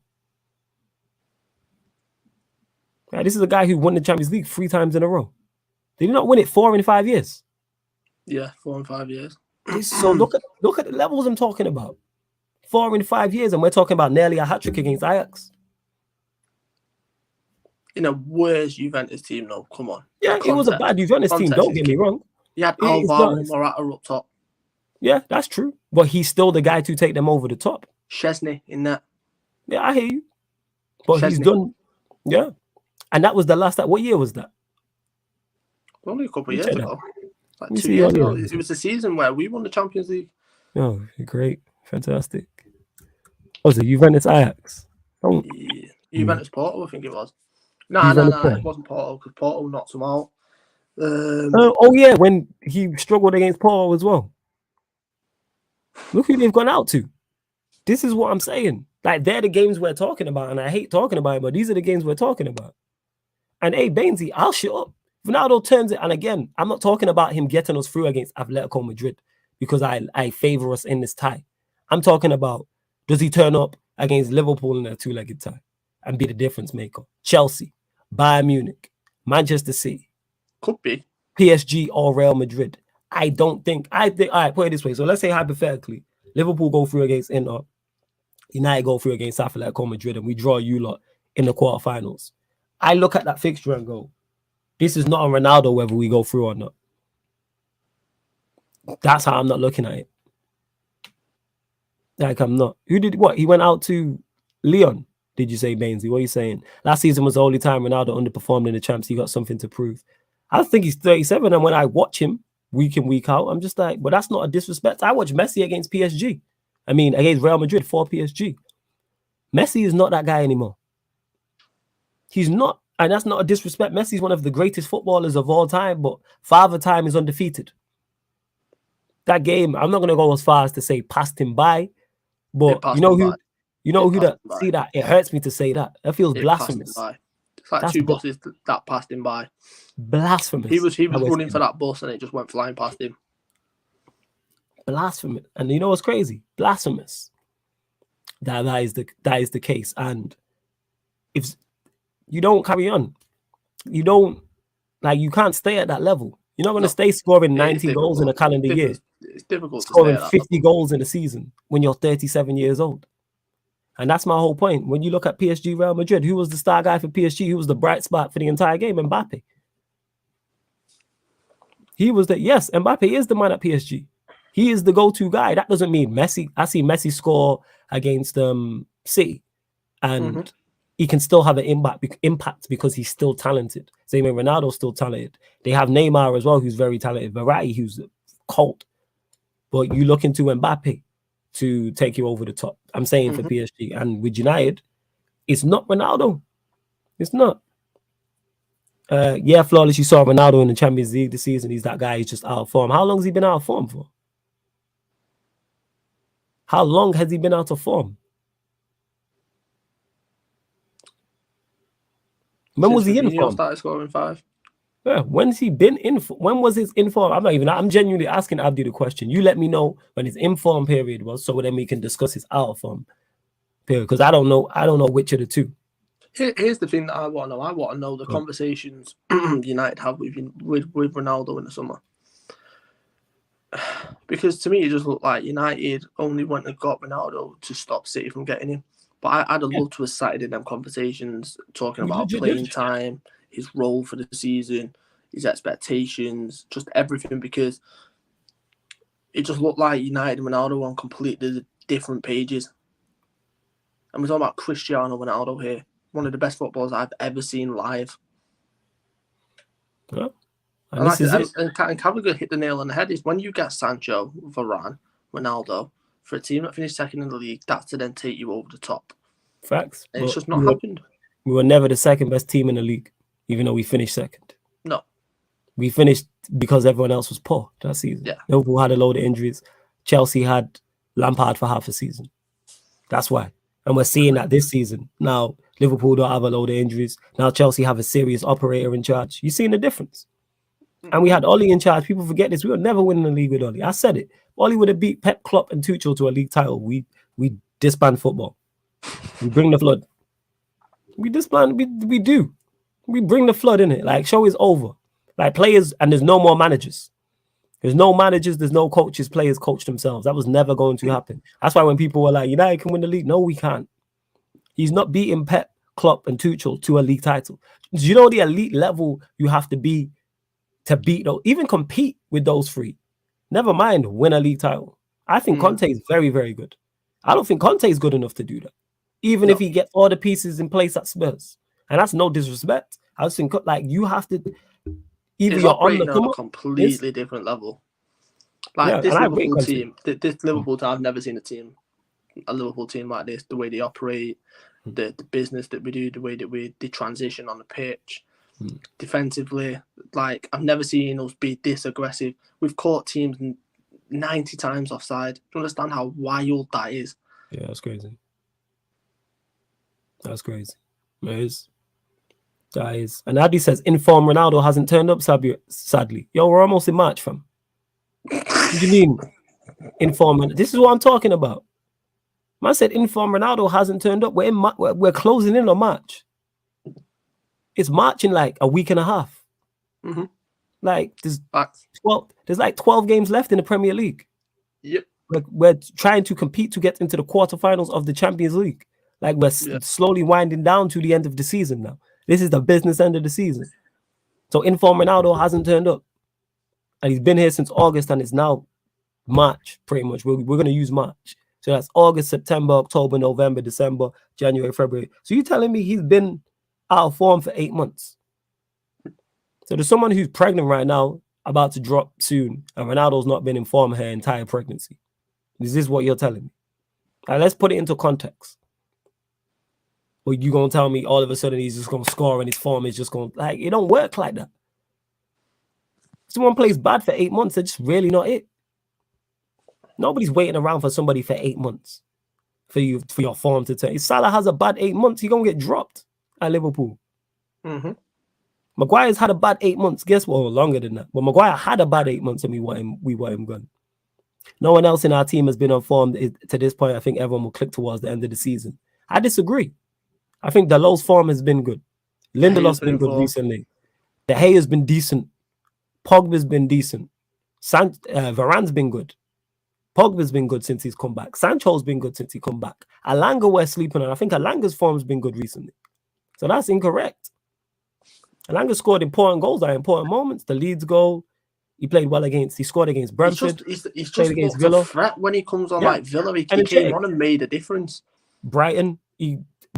Yeah, this is a guy who won the Champions League 3 times in a row. Did he not win it 4 in 5 years? Yeah, 4 and 5 years. So look at the levels I'm talking about. 4 in 5 years, and we're talking about nearly a hat-trick against Ajax. In a worse Juventus team, though. Come on. Yeah, it was a bad Juventus team. Don't get me wrong. You had Alvaro and Morata up top. Yeah, that's true. But he's still the guy to take them over the top. Chesney in that. Yeah, I hear you. But he's done. Yeah. And that was the last. What year was that? Only a couple of years ago. Like 2 years ago. It was the season where we won the Champions League. Oh, great. Fantastic. Was it Juventus Ajax? Oh. Yeah. Juventus Porto, I think it was. No, it wasn't Porto because Porto knocked him out. Yeah, when he struggled against Porto as well. Look who they've gone out to. This is what I'm saying. Like, they're the games we're talking about, and I hate talking about it, but these are the games we're talking about. And hey, Bainesy, I'll shut up. Ronaldo turns it, and again, I'm not talking about him getting us through against Atletico Madrid because I favor us in this tie. I'm talking about, does he turn up against Liverpool in a 2-legged tie and be the difference maker? Chelsea, Bayern Munich, Manchester City. Could be. PSG or Real Madrid. I think, all right, put it this way. So let's say hypothetically, Liverpool go through against Inter, United go through against Atletico Madrid, and we draw you lot in the quarterfinals. I look at that fixture and go, this is not on Ronaldo whether we go through or not. That's how I'm not looking at it. Like, I'm not. Who did what? He went out to Leon, did you say, Bainesy? What are you saying? Last season was the only time Ronaldo underperformed in the champs. He got something to prove. I think he's 37, and when I watch him week in, week out, I'm just like, but that's not a disrespect. I watch Messi against PSG. I mean, against Real Madrid for PSG. Messi is not that guy anymore. He's not. And that's not a disrespect. Messi is one of the greatest footballers of all time, but Father Time is undefeated. That game, I'm not going to go as far as to say passed him by, but see that it hurts me to say that. That feels blasphemous. It's like two buses that passed him by. Blasphemous. He was running for that bus and it just went flying past him. Blasphemous. And you know what's crazy? Blasphemous. That is the case. And if you don't carry on, you can't stay at that level. You're not going to stay scoring 90 goals in a calendar year. It's difficult scoring 50 goals in a season when you're 37 years old. And that's my whole point. When you look at PSG, Real Madrid, who was the star guy for PSG? Who was the bright spot for the entire game? Mbappe. He was yes, Mbappe is the man at PSG. He is the go-to guy. That doesn't mean Messi. I see Messi score against City, and he can still have an impact because he's still talented. Same way Ronaldo's still talented. They have Neymar as well, who's very talented. Verratti, who's cold. But you look into Mbappe to take you over the top. I'm saying for PSG. And with United, it's not Ronaldo. It's not. Flawless. You saw Ronaldo in the Champions League this season. He's that guy. He's just out of form. How long has he been out of form for? How long has he been out of form? When was he in form? Started scoring 5. Yeah, when's he been in? When was his inform? I'm genuinely asking Abdi the question. You let me know when his inform period was, so then we can discuss his out of form period. Because I don't know which of the two. Here's the thing that I want to know. I want to know the conversations United have with Ronaldo in the summer. Because to me, it just looked like United only went and got Ronaldo to stop City from getting him. But I'd have loved to have sat in them conversations talking about playing time, his role for the season, his expectations, just everything, because it just looked like United and Ronaldo on completely different pages. And we're talking about Cristiano Ronaldo here, one of the best footballers I've ever seen live. Yeah. And Cavalier hit the nail on the head. Is when you get Sancho, Varane, Ronaldo, for a team that finished second in the league, that's to then take you over the top. Facts. And it's just not happened. We were never the second best team in the league, even though we finished second. No. We finished because everyone else was poor that season. Yeah. Liverpool had a load of injuries. Chelsea had Lampard for half a season. That's why. And we're seeing that this season. Now, Liverpool don't have a load of injuries. Now, Chelsea have a serious operator in charge. You're seeing the difference. And we had Oli in charge. People forget this. We would never win the league with Oli. I said it. Oli would have beat Pep, Klopp, and Tuchel to a league title. We disband football. We bring the flood. We disband. We do. We bring the flood in it. Like, show is over. Like, players, and there's no more managers. There's no managers. There's no coaches. Players coach themselves. That was never going to happen. That's why when people were like, United can win the league. No, we can't. He's not beating Pep, Klopp, and Tuchel to a league title. Do you know the elite level you have to be to beat those, even compete with those three? Never mind win a league title. I think Conte is very, very good. I don't think Conte is good enough to do that, even if he gets all the pieces in place at Spurs. And that's no disrespect. I just think like you have to either it's you're on a completely different level. Like this Liverpool team, I've never seen a Liverpool team like this. The way they operate, the business that we do, the way that they transition on the pitch. Defensively, like I've never seen us be this aggressive. We've caught teams 90 times offside. Do you understand how wild that is? Yeah, that's crazy. That's crazy. It is. That is. And Adi says, inform Ronaldo hasn't turned up, sadly. Yo, we're almost in March, fam. What do you mean? Inform? This is what I'm talking about. Man said, inform Ronaldo hasn't turned up. We're closing in on March. It's March in like a week and a half. Like there's 12 games left in the Premier League. Yep. We're trying to compete to get into the quarterfinals of the Champions League. Like we're slowly winding down to the end of the season now. This is the business end of the season. So inform Ronaldo hasn't turned up. And he's been here since August and it's now March, pretty much. We're going to use March. So that's August, September, October, November, December, January, February. So you're telling me he's been out of form for 8 months. So there's someone who's pregnant right now, about to drop soon, and Ronaldo's not been informed her entire pregnancy. Is this what you're telling me? Now, let's put it into context. Or you gonna tell me all of a sudden he's just gonna score and his form is just gonna it don't work like that. Someone plays bad for 8 months, that's just really not it. Nobody's waiting around for somebody for 8 months for your form to turn. If Salah has a bad 8 months, he's gonna get dropped at Liverpool. Maguire's had a bad 8 months. Guess what? Longer than that. But Maguire had a bad 8 months and we want him gone. No one else in our team has been on form to this point. I think everyone will click towards the end of the season. I disagree. I think Dalot's form has been good. Lindelof's been good recently. De Gea's been decent. Pogba's been decent. Varane's been good. Pogba's been good since he's come back. Sancho's been good since he come back. Alanga we're sleeping on. I think Alanga's form's been good recently. So that's incorrect. Alanga scored important goals at important moments. The Leeds goal, he scored against Brentford. He's just against looked Villa. a threat when he comes on like Villa. He came on and made a difference. Brighton,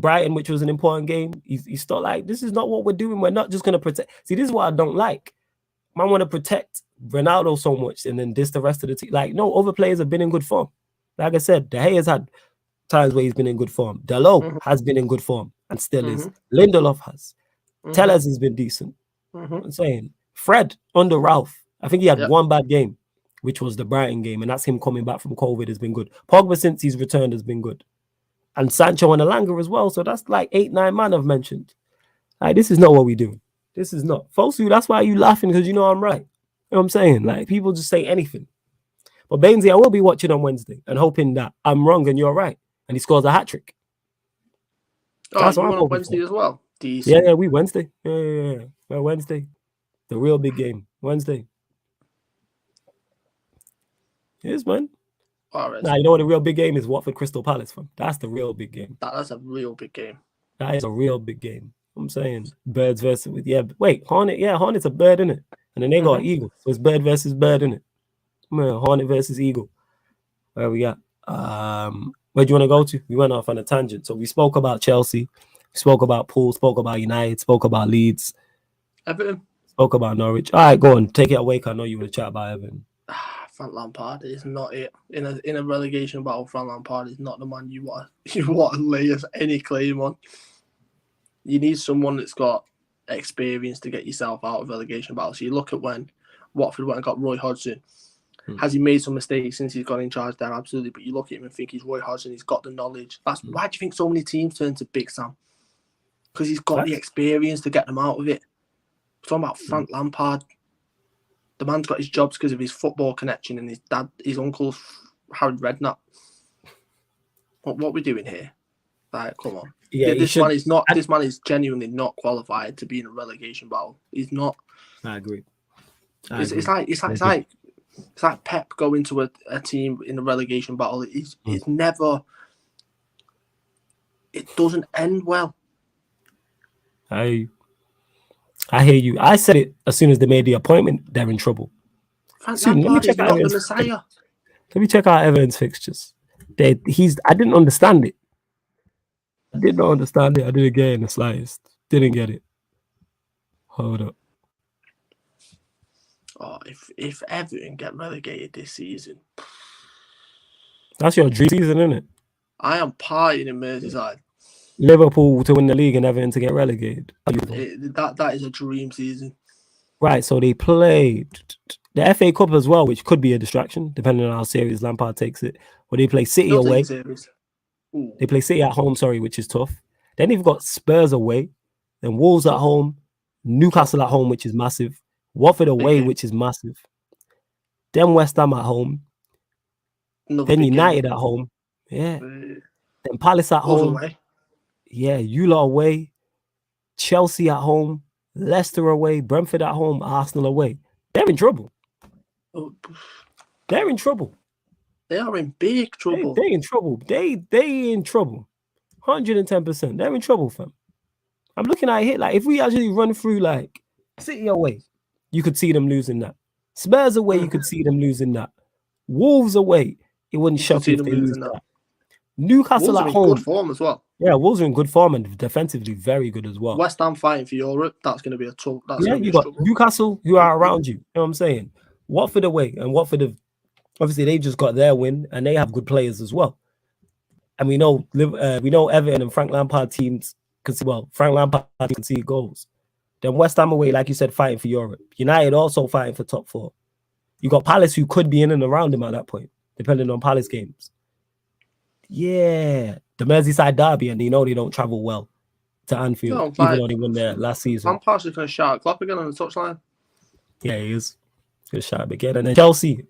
which was an important game. He's still like, this is not what we're doing. We're not just going to protect. See, this is what I don't like. Man want to protect Ronaldo so much and then diss the rest of the team. Like, no, other players have been in good form. Like I said, De Gea's had times where he's been in good form. Dalot has been in good form and still is. Lindelof has. Tellez has been decent. I'm saying Fred under Ralph. I think he had one bad game, which was the Brighton game, and that's him coming back from COVID has been good. Pogba since he's returned has been good. And Sancho and Alanga as well. So that's like 8-9 man I've mentioned. Like, this is not what we do. This is not. Fosu, that's why you laughing, because you know I'm right. You know what I'm saying? Like, people just say anything. But Bainesy, I will be watching on Wednesday and hoping that I'm wrong and you're right. And he scores a hat-trick. That's what I'm on Wednesday as well. Decent. Yeah, we Wednesday. Yeah. Well, Wednesday. The real big game. Wednesday. It is, man. Nah, you know what the real big game is? Watford Crystal Palace, fam. That's the real big game. That's a real big game. That is a real big game. I'm saying birds versus Hornet. Yeah, Hornet's a bird, innit? And then they got Eagle. So it's bird versus bird, innit? Man, Hornet versus Eagle. Where we at? Where do you want to go to? We went off on a tangent. So we spoke about Chelsea, we spoke about Poole, spoke about United, spoke about Leeds, Everton, spoke about Norwich. All right, go on, take it away. I know you want to chat about Everton. Frank Lampard is not it in a relegation battle. Frank Lampard is not the man you want to lay any claim on. You need someone that's got experience to get yourself out of relegation battles. So you look at when Watford went and got Roy Hodgson. Has he made some mistakes since he's got in charge there? Absolutely. But you look at him and think he's Roy Hodgson. He's got the knowledge. Why do you think so many teams turn to Big Sam? Because he's got the experience to get them out of it. We're talking about Frank Lampard. The man's got his jobs because of his football connection and his uncle's Harry Redknapp. What are we doing here? Like, come on. Yeah, this man is genuinely not qualified to be in a relegation battle. He's not. I agree. It's like Pep going to a team in a relegation battle. It's never. It doesn't end well. I hear you. I said it as soon as they made the appointment. They're in trouble. Frank Lampard is not the Messiah. Let me check out Everton's fixtures. I didn't understand it. I did not understand it. I didn't get it in the slightest. Didn't get it. Hold up. Oh, if Everton get relegated this season, that's your dream season, isn't it? I am partying in Merseyside. Liverpool to win the league and Everton to get relegated. That is a dream season. Right, so they played the FA Cup as well, which could be a distraction depending on how serious Lampard takes it. Or they play City away. They play City at home, which is tough. Then they've got Spurs away, then Wolves at home, Newcastle at home, which is massive. Watford away, which is massive. Then West Ham at home. Then United at home. Yeah. Then Palace at home. Away. Yeah, Eula away. Chelsea at home. Leicester away. Brentford at home. Arsenal away. They're in trouble. They're in trouble. They are in big trouble. They're in trouble. They in trouble. 110%. They're in trouble, fam. I'm looking at it like if we actually run through like City away, you could see them losing that. Spurs away, you could see them losing that. Wolves away, it wouldn't shock you if they lose that. Newcastle at home. Good form as well. Yeah, Wolves are in good form and defensively very good as well. West Ham fighting for Europe. That's going to be a tough. You got Newcastle who are around you. You know what I'm saying? Watford away, and Watford obviously they just got their win and they have good players as well. And we know Everton and Frank Lampard teams Frank Lampard can see goals. Then West Ham away, like you said, fighting for Europe. United also fighting for top 4. You got Palace who could be in and around him at that point, depending on Palace games. Yeah, the Merseyside derby, and they don't travel well to Anfield, even though they won there last season. Lampard's just going to shout Klopp again on the touchline. Yeah, he is. Good shout again. And then Chelsea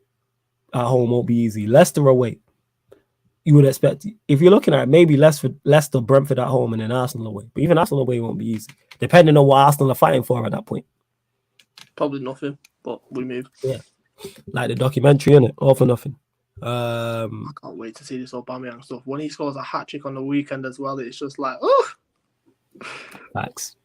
at home won't be easy. Leicester away. You would expect, if you're looking at maybe Leicester, Brentford at home, and then Arsenal away. But even Arsenal away won't be easy, depending on what Arsenal are fighting for at that point. Probably nothing, but we move. Yeah, like the documentary, innit? All for nothing. I can't wait to see this Aubameyang stuff. When he scores a hat-trick on the weekend as well, it's just like, oh! Facts.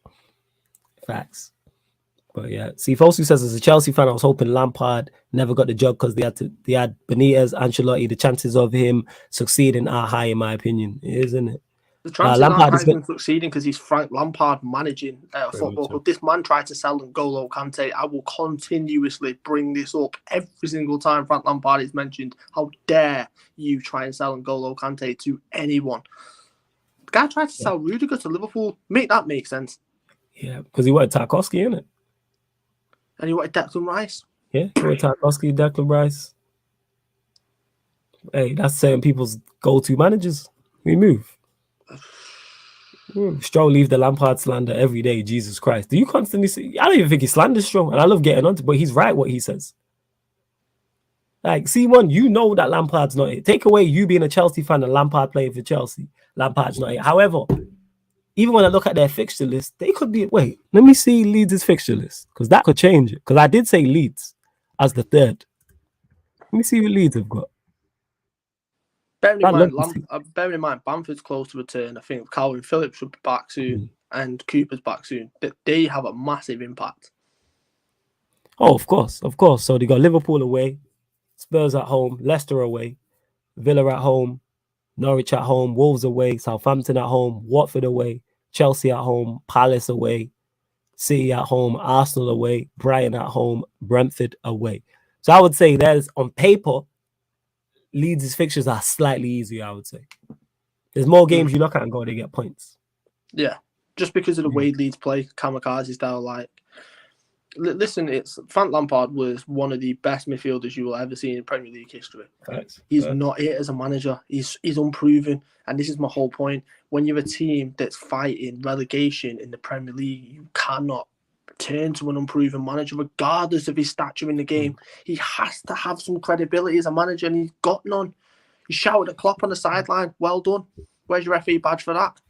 But yeah, see, Fosu says as a Chelsea fan, I was hoping Lampard never got the job because they had Benitez, Ancelotti. The chances of him succeeding are high, in my opinion, isn't it? The chances aren't Lampard high is of him succeeding because he's Frank Lampard managing a football club. This man tried to sell N'Golo Kante. I will continuously bring this up every single time Frank Lampard is mentioned. How dare you try and sell N'Golo Kante to anyone? The guy tried to sell Rudiger to Liverpool. Make that make sense. Yeah, because he wanted Tarkowski, innit? And he wanted Declan Rice. Yeah, he wanted Tarkowski, Declan Rice. Hey, that's certain people's go-to managers. We move. Stroll leave the Lampard slander every day. Jesus Christ. Do you constantly see? I don't even think he slanders Stroll, and I love getting onto it, but he's right what he says. Like, C1, you know that Lampard's not it. Take away you being a Chelsea fan and Lampard playing for Chelsea. Lampard's not it. However, even when I look at their fixture list, they could be... Wait, let me see Leeds' fixture list, because that could change it. Because I did say Leeds as the third. Let me see what Leeds have got. Bearing in mind, Bamford's close to return. I think Calvin Phillips should be back soon, and Cooper's back soon. But they have a massive impact. Oh, of course. So they got Liverpool away, Spurs at home, Leicester away, Villa at home, Norwich at home, Wolves away, Southampton at home, Watford away, Chelsea at home, Palace away, City at home, Arsenal away, Brighton at home, Brentford away. So I would say there's, on paper, Leeds' fixtures are slightly easier, I would say. There's more games you look at and go, they get points. Yeah, just because of the way Leeds play, kamikaze style. Like, listen, Frank Lampard was one of the best midfielders you will ever see in Premier League history. He's not it as a manager. He's unproven, and this is my whole point. When you're a team that's fighting relegation in the Premier League, you cannot turn to an unproven manager, regardless of his stature in the game. He has to have some credibility as a manager, and he's got none. He shouted at Klopp on the sideline, "Well done. Where's your FA badge for that?"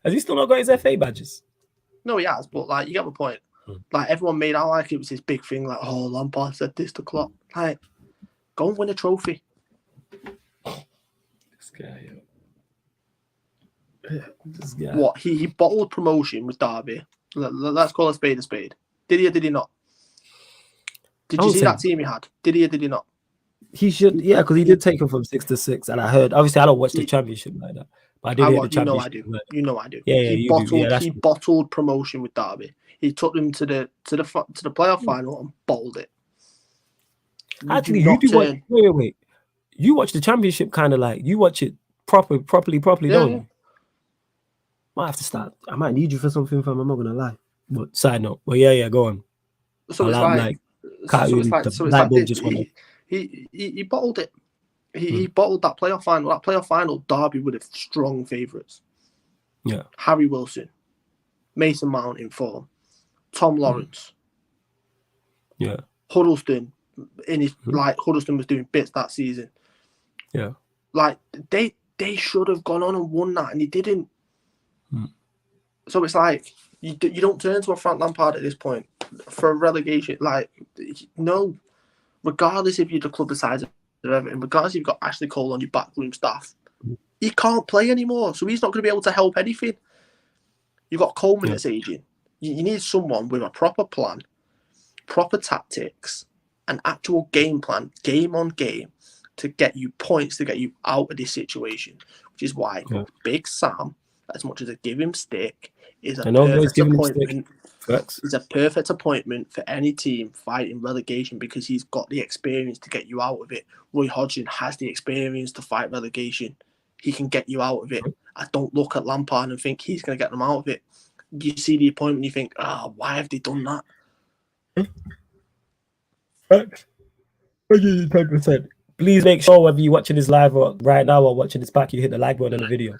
Has he still not got his FA badges? No, he has, but like, you get my point. Like, everyone made out like it was his big thing. Like, oh, Lampard said this to Klopp. Like, go and win a trophy. This guy. What? He bottled promotion with Derby. Let's call a spade a spade. Did he or did he not? Did you see that team he had? Did he or did he not? He should, yeah, because he did take him from 6 to 6, and I heard. Obviously, I don't watch the championship like that, but I did hear the championship. You know I do. Yeah, he bottled promotion with Derby. He took them to the playoff final and bottled it. Actually, you do watch. Wait. You watch the championship kind of like you watch it properly, don't you? Might have to start. I might need you for something, fam. I'm not gonna lie. But side note. But yeah, go on. So it's like he bottled it. He bottled that playoff final. That playoff final, Derby would have strong favourites. Yeah. Harry Wilson, Mason Mount in form, Tom Lawrence. Yeah. Huddleston Huddleston was doing bits that season. Yeah. Like they should have gone on and won that, and he didn't. So it's like you don't turn to a Frank Lampard at this point for a relegation. Like, no, regardless if you're the club the size of Everton, regardless if you've got Ashley Cole on your backroom staff, he can't play anymore. So he's not going to be able to help anything. You've got Coleman that's aging. You need someone with a proper plan, proper tactics, an actual game plan, game on game, to get you points, to get you out of this situation. Which is why Big Sam, as much as I give him stick, is a perfect appointment. He's a perfect appointment for any team fighting relegation because he's got the experience to get you out of it. Roy Hodgson has the experience to fight relegation. He can get you out of it. I don't look at Lampard and think he's going to get them out of it. You see the appointment, you think, why have they done that? 100%. Please make sure whether you're watching this live or right now or watching this back, you hit the like button on the video.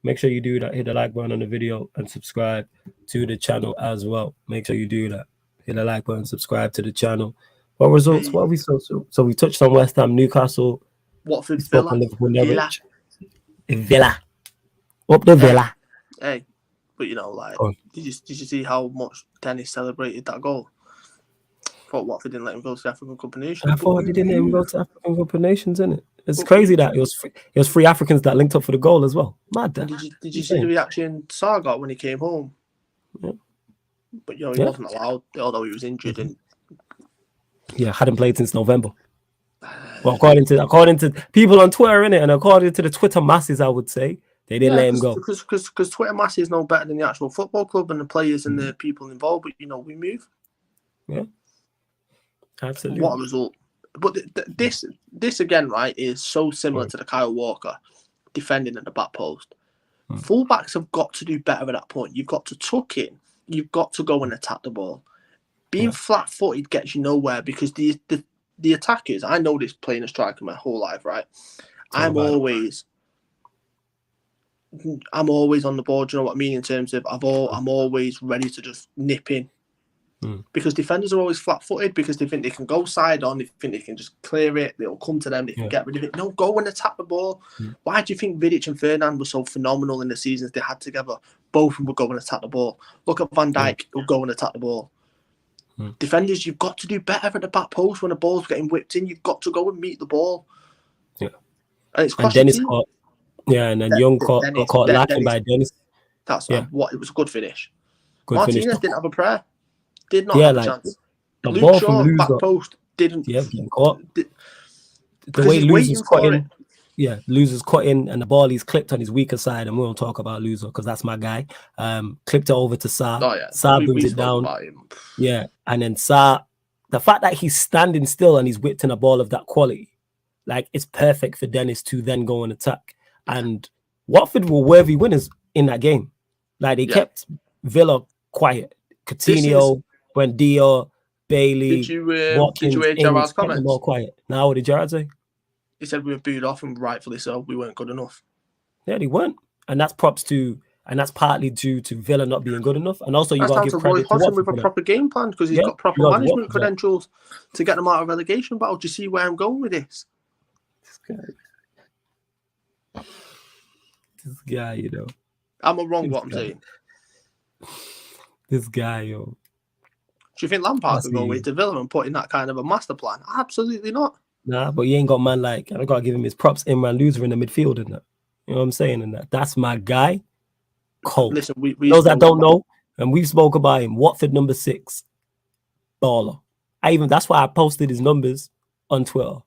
Make sure you do that. Hit the like button on the video and subscribe to the channel as well. Make sure you do that. Hit the like button, subscribe to the channel. What results? What have we saw? So we touched on West Ham, Newcastle, Watford, Villa, Liverpool, Norwich, Villa, up the Villa. Hey, but did you see how much Dennis celebrated that goal? Thought Watford didn't let him go to the African Cup of Nations. I thought they didn't let him go to African Cup of Nations, isn't it? It's crazy that it was three Africans that linked up for the goal as well. Mad that. Did you see the reaction Sarr got when he came home? Yeah. But he wasn't allowed, although he was injured and hadn't played since November. Well, according to people on Twitter, innit, and according to the Twitter masses, I would say they didn't let him go. Because Twitter masses know better than the actual football club and the players and the people involved. But we move. Yeah, absolutely. What a result! But this again, right, is so similar to the Kyle Walker defending at the back post. Fullbacks have got to do better at that point. You've got to tuck in. You've got to go and attack the ball. Being flat-footed gets you nowhere because the attackers. I know this playing a striker my whole life, right? I'm always on the ball. Do you know what I mean? In terms of I'm always ready to just nip in. Because defenders are always flat-footed because they think they can go side on, they think they can just clear it, they'll come to them, they can get rid of it. No, go and attack the ball. Why do you think Vidic and Ferdinand were so phenomenal in the seasons they had together? Both of them would go and attack the ball. Look at Van Dijk, who'll go and attack the ball. Defenders, you've got to do better at the back post when the ball's getting whipped in. You've got to go and meet the ball. Yeah. And it's Dennis caught. Yeah, and then Young got lacking by Dennis. That's what it was a good finish. Good Martinez finish. didn't have a prayer. Did not have a chance. The Luke ball Shaw, from back Loser. post, didn't. Yeah, getting caught. The Because way he's Loser's waiting cut for in. Yeah, Loser's cut in, and the ball he's clipped on his weaker side, and we won't talk about Loser because that's my guy. Clipped it over to Sarr. Oh, yeah. Sarr brings it down. Yeah, and then Sarr, the fact that he's standing still and he's whipped in a ball of that quality, like it's perfect for Dennis to then go and attack. And Watford were worthy winners in that game. Like they kept Villa quiet. Coutinho, Buendia, Bailey, Watkins, did you hear Gerrard's comments? More quiet. Now, what did Gerrard say? He said we were booed off, and rightfully so. We weren't good enough. Yeah, they weren't, and that's partly due to Villa not being good enough. And also, you got to give credit to Watford with a proper game plan because he's got proper management credentials to get them out of relegation battle. Do you see where I'm going with this? This guy, you know. Am I wrong? What I'm saying? This guy, yo. Do you think Lampard could go away to Villa and put in that kind of a master plan? Absolutely not. Nah, but you ain't got man like, I got to give him his props, Imran Loser in the midfield and that. You know what I'm saying? And that's my guy. Cold. Listen, those that don't know, and we've spoke about him, Watford number 6, baller. That's why I posted his numbers on Twitter.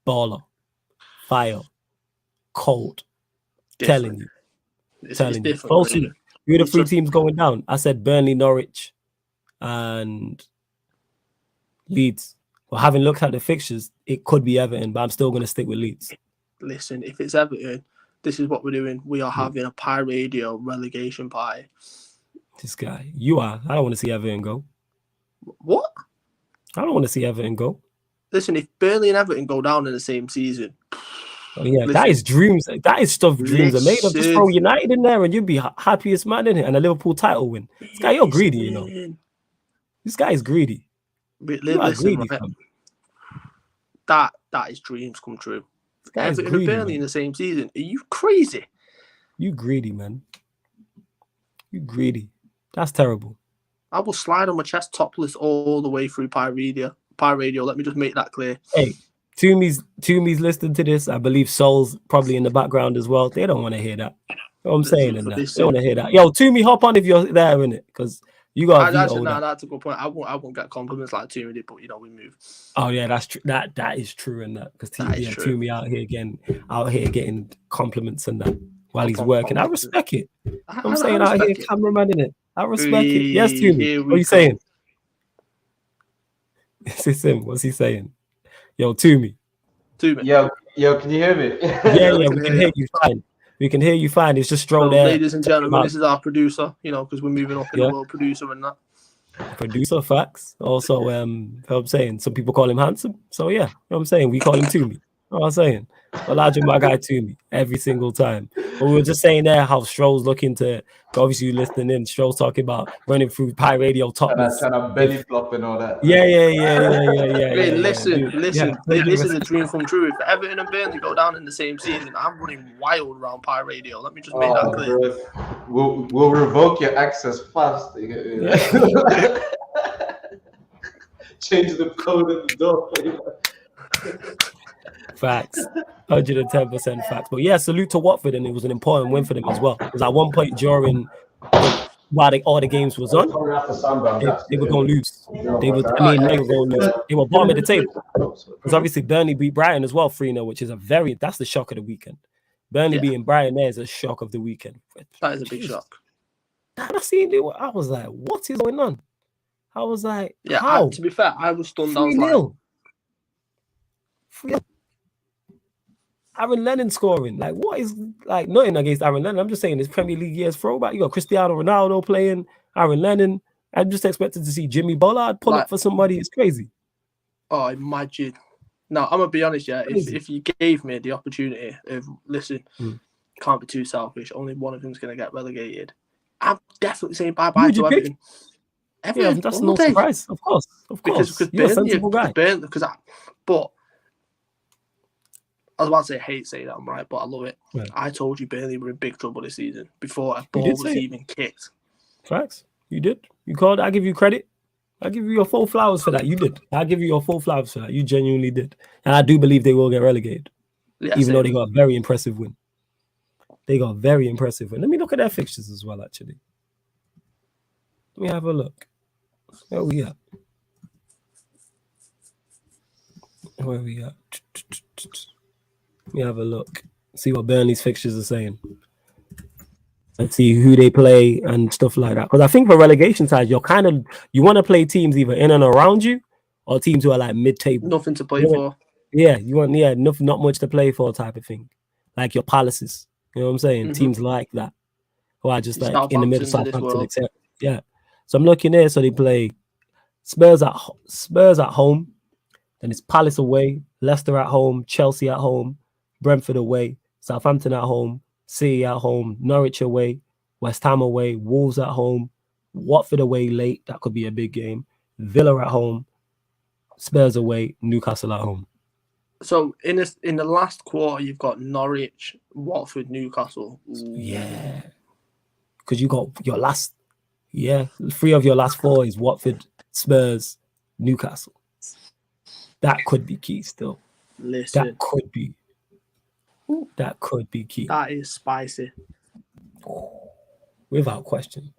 Baller. Fire. Cold. Different. Telling you. Also, who are the 3 teams going down? I said Burnley, Norwich, and Leeds. Well, having looked at the fixtures, it could be Everton, but I'm still going to stick with Leeds. Listen, if it's Everton, this is what we're doing. We are having a Pie Radio relegation pie. This guy. You are. I don't want to see Everton go. What? I don't want to see Everton go. Listen, if Burnley and Everton go down in the same season... Oh, yeah, that is dreams. That is stuff dreams are made of. Just throw United in there and you'd be happiest man in it, and a Liverpool title win. This guy, you're greedy, you know. This guy is greedy. Listen, right? That is dreams come true. Everton and Burnley in the same season. Are you crazy? You greedy, man. You greedy. That's terrible. I will slide on my chest topless all the way through Pie Radio. Let me just make that clear. Hey. Toomey's listening to this. I believe Sol's probably in the background as well. They don't want to hear that. You know what I'm saying? And that. They don't want to hear that. Yo, Toomey, hop on if you're there, innit? Because you got that's a good point. I won't get compliments like Toomey did, but we move. Oh yeah, that's true. That is true in that. Because Toomey out here getting compliments and that while he's working. I respect it. I'm saying out here, cameraman in it. I respect it. Yes, Toomey. What are you saying? It's him. What's he saying? Yo, Toomey. Yo, can you hear me? Yeah, we can hear you fine. We can hear you fine. It's just Stroll there. Ladies and gentlemen, this is our producer, because we're moving up in the world, producer and that. Producer, facts. Also, what I'm saying, some people call him handsome. So, yeah, what I'm saying, we call him Toomey. What I'm saying. Elijah, my guy, Toomey, every single time. But we were just saying there how Stroll's looking to, obviously, you listening in, Stroll's talking about running through Pie Radio topless. Trying to belly flop and all that. Yeah. Listen, this is a dream come true. If Everton and Burnley go down in the same season, I'm running wild around Pie Radio. Let me just make that clear. Bro. We'll revoke your access fast. Change the code at the door. Facts. 110% facts. But yeah, salute to Watford, and it was an important win for them as well. Because at one point during while all the games was on, they were going to lose. They were going to lose. They were bottom of the table. Because obviously Burnley beat Brighton as well 3-0, which is that's the shock of the weekend. Burnley beating Brighton there is a shock of the weekend. That is a big shock. I seen it. I was like, what is going on? I was like, how? To be fair, I was stunned. I was like, 3-0. Aaron Lennon scoring. Like, what is, like, nothing against Aaron Lennon. I'm just saying this Premier League year's throwback. You got Cristiano Ronaldo playing, Aaron Lennon. I'm just expected to see Jimmy Bollard pull up for somebody. It's crazy. Oh, imagine. Now, I'm going to be honest, if you gave me the opportunity of, listen, can't be too selfish, only one of them's going to get relegated, I'm definitely saying bye-bye to Everton. Yeah, that's no surprise. Of course. Because you're a sensible guy. But I was about to say, I hate saying that, I'm right, but I love it. Yeah. I told you Burnley were in big trouble this season before a ball was even kicked. Facts. You did. You called. I give you credit. I give you your full flowers for that. You did. I give you your full flowers for that. You genuinely did. And I do believe they will get relegated. Yeah, even though they got a very impressive win. They got a very impressive win. Let me look at their fixtures as well, actually. Let me have a look. Where we at? Where we at? Let me have a look. See what Burnley's fixtures are saying. And see who they play and stuff like that. Because I think for relegation side, you want to play teams either in and around you or teams who are like mid-table. Nothing to play for. Yeah, you want not much to play for type of thing. Like your Palaces. You know what I'm saying? Teams like that. Who are just like in the middle of Southampton, etc. Yeah. So I'm looking there. So they play Spurs at home. Then it's Palace away, Leicester at home, Chelsea at home, Brentford away, Southampton at home, City at home, Norwich away, West Ham away, Wolves at home, Watford away late. That could be a big game. Villa at home, Spurs away, Newcastle at home. So in the last quarter, you've got Norwich, Watford, Newcastle. Yeah. Because you got your last, 3 of your last 4 is Watford, Spurs, Newcastle. That could be key still. Listen. That could be key. That is spicy. Without question.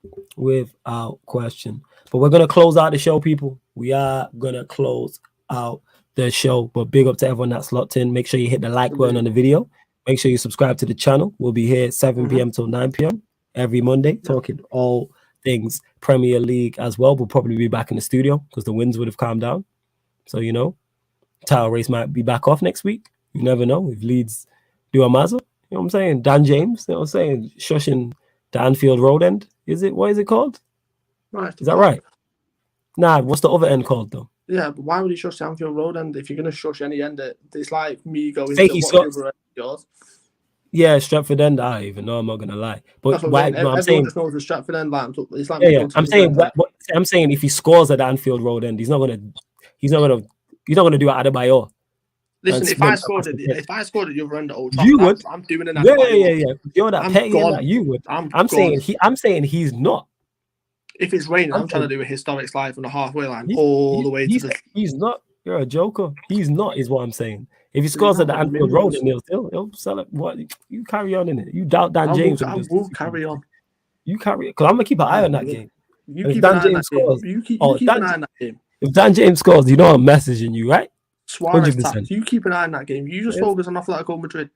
But we're going to close out the show, people. We are going to close out the show. But big up to everyone that's locked in. Make sure you hit the like button on the video. Make sure you subscribe to the channel. We'll be here 7 p.m. till 9 p.m. every Monday, talking all things Premier League as well. We'll probably be back in the studio because the winds would have calmed down. So, title race might be back off next week. You never know if Leeds do a mazza. You know what I'm saying? Dan James, you know what I'm saying? Shushing the Anfield Road end. What is it called? Right. Is that right? Nah, what's the other end called though? Yeah, but why would he shush the Anfield Road end? If you're going to shush any end, it's like me going to yours. Yeah, Stratford End. I even know. I'm not gonna lie. But why? I'm saying just knows the Stratford End. It's like I'm saying if he scores at the Anfield Road end, he's not gonna do it at the Bayo. Listen, if I scored at the other end at Old Trafford, you would. I'm doing it. Yeah. You're that petty in that. You would. I'm saying he's not. If it's raining, I'm trying to do a historic slide from the halfway line all the way to the. He's not. You're a joker. He's not, is what I'm saying. If he scores at the Anfield Road, he'll sell it. What you carry on in it? You doubt Dan James? I will carry on. You carry it because I'm gonna keep an eye on that game. You keep an eye on that game. You keep an eye on that game. If Dan James scores, you know I'm messaging you, right? Suarez taps. You keep an eye on that game. You just focus on Atletico Madrid.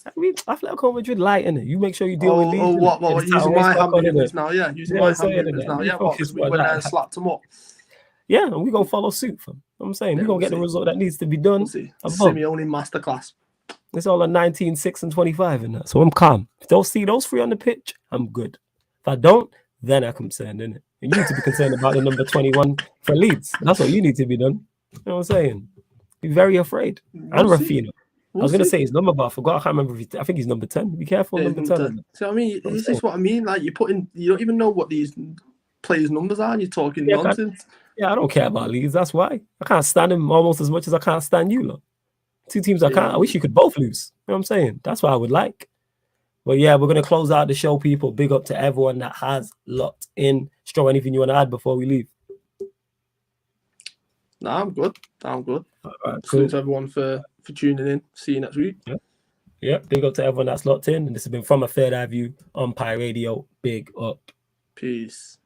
I mean, Atletico Madrid light, innit? You make sure you deal with Leeds. What? Using my hamburgers now, yeah. Using my hamburgers now, yeah. Because we went there and slapped them up. Yeah, and we're going to follow suit, fam. I'm saying we're going to get the result that needs to be done. Simeone masterclass. It's all on 19, 6, and 25 in that. So I'm calm. If they'll see those 3 on the pitch, I'm good. If I don't, then I'm concerned, innit? And you need to be concerned about the number 21 for Leeds. That's what you need to be done. You know what I'm saying? Be very afraid. And Rafinha. I was going to say his number, but I forgot. I can't remember. I think he's number 10. Be careful, number 10. So, I mean, is this what I mean? Like, you don't even know what these players' numbers are, and you're talking nonsense. I don't care about Leeds. That's why. I can't stand him almost as much as I can't stand you, look. 2 teams I can't. I wish you could both lose. You know what I'm saying? That's what I would like. But yeah, we're going to close out the show, people. Big up to everyone that has locked in. Stro, anything you want to add before we leave? Nah, I'm good. I'm good. All right, cool. Salute to everyone for tuning in. See you next week. Yeah, big up to everyone that's locked in. And this has been From a Third Eye View on Pi Radio. Big up. Peace.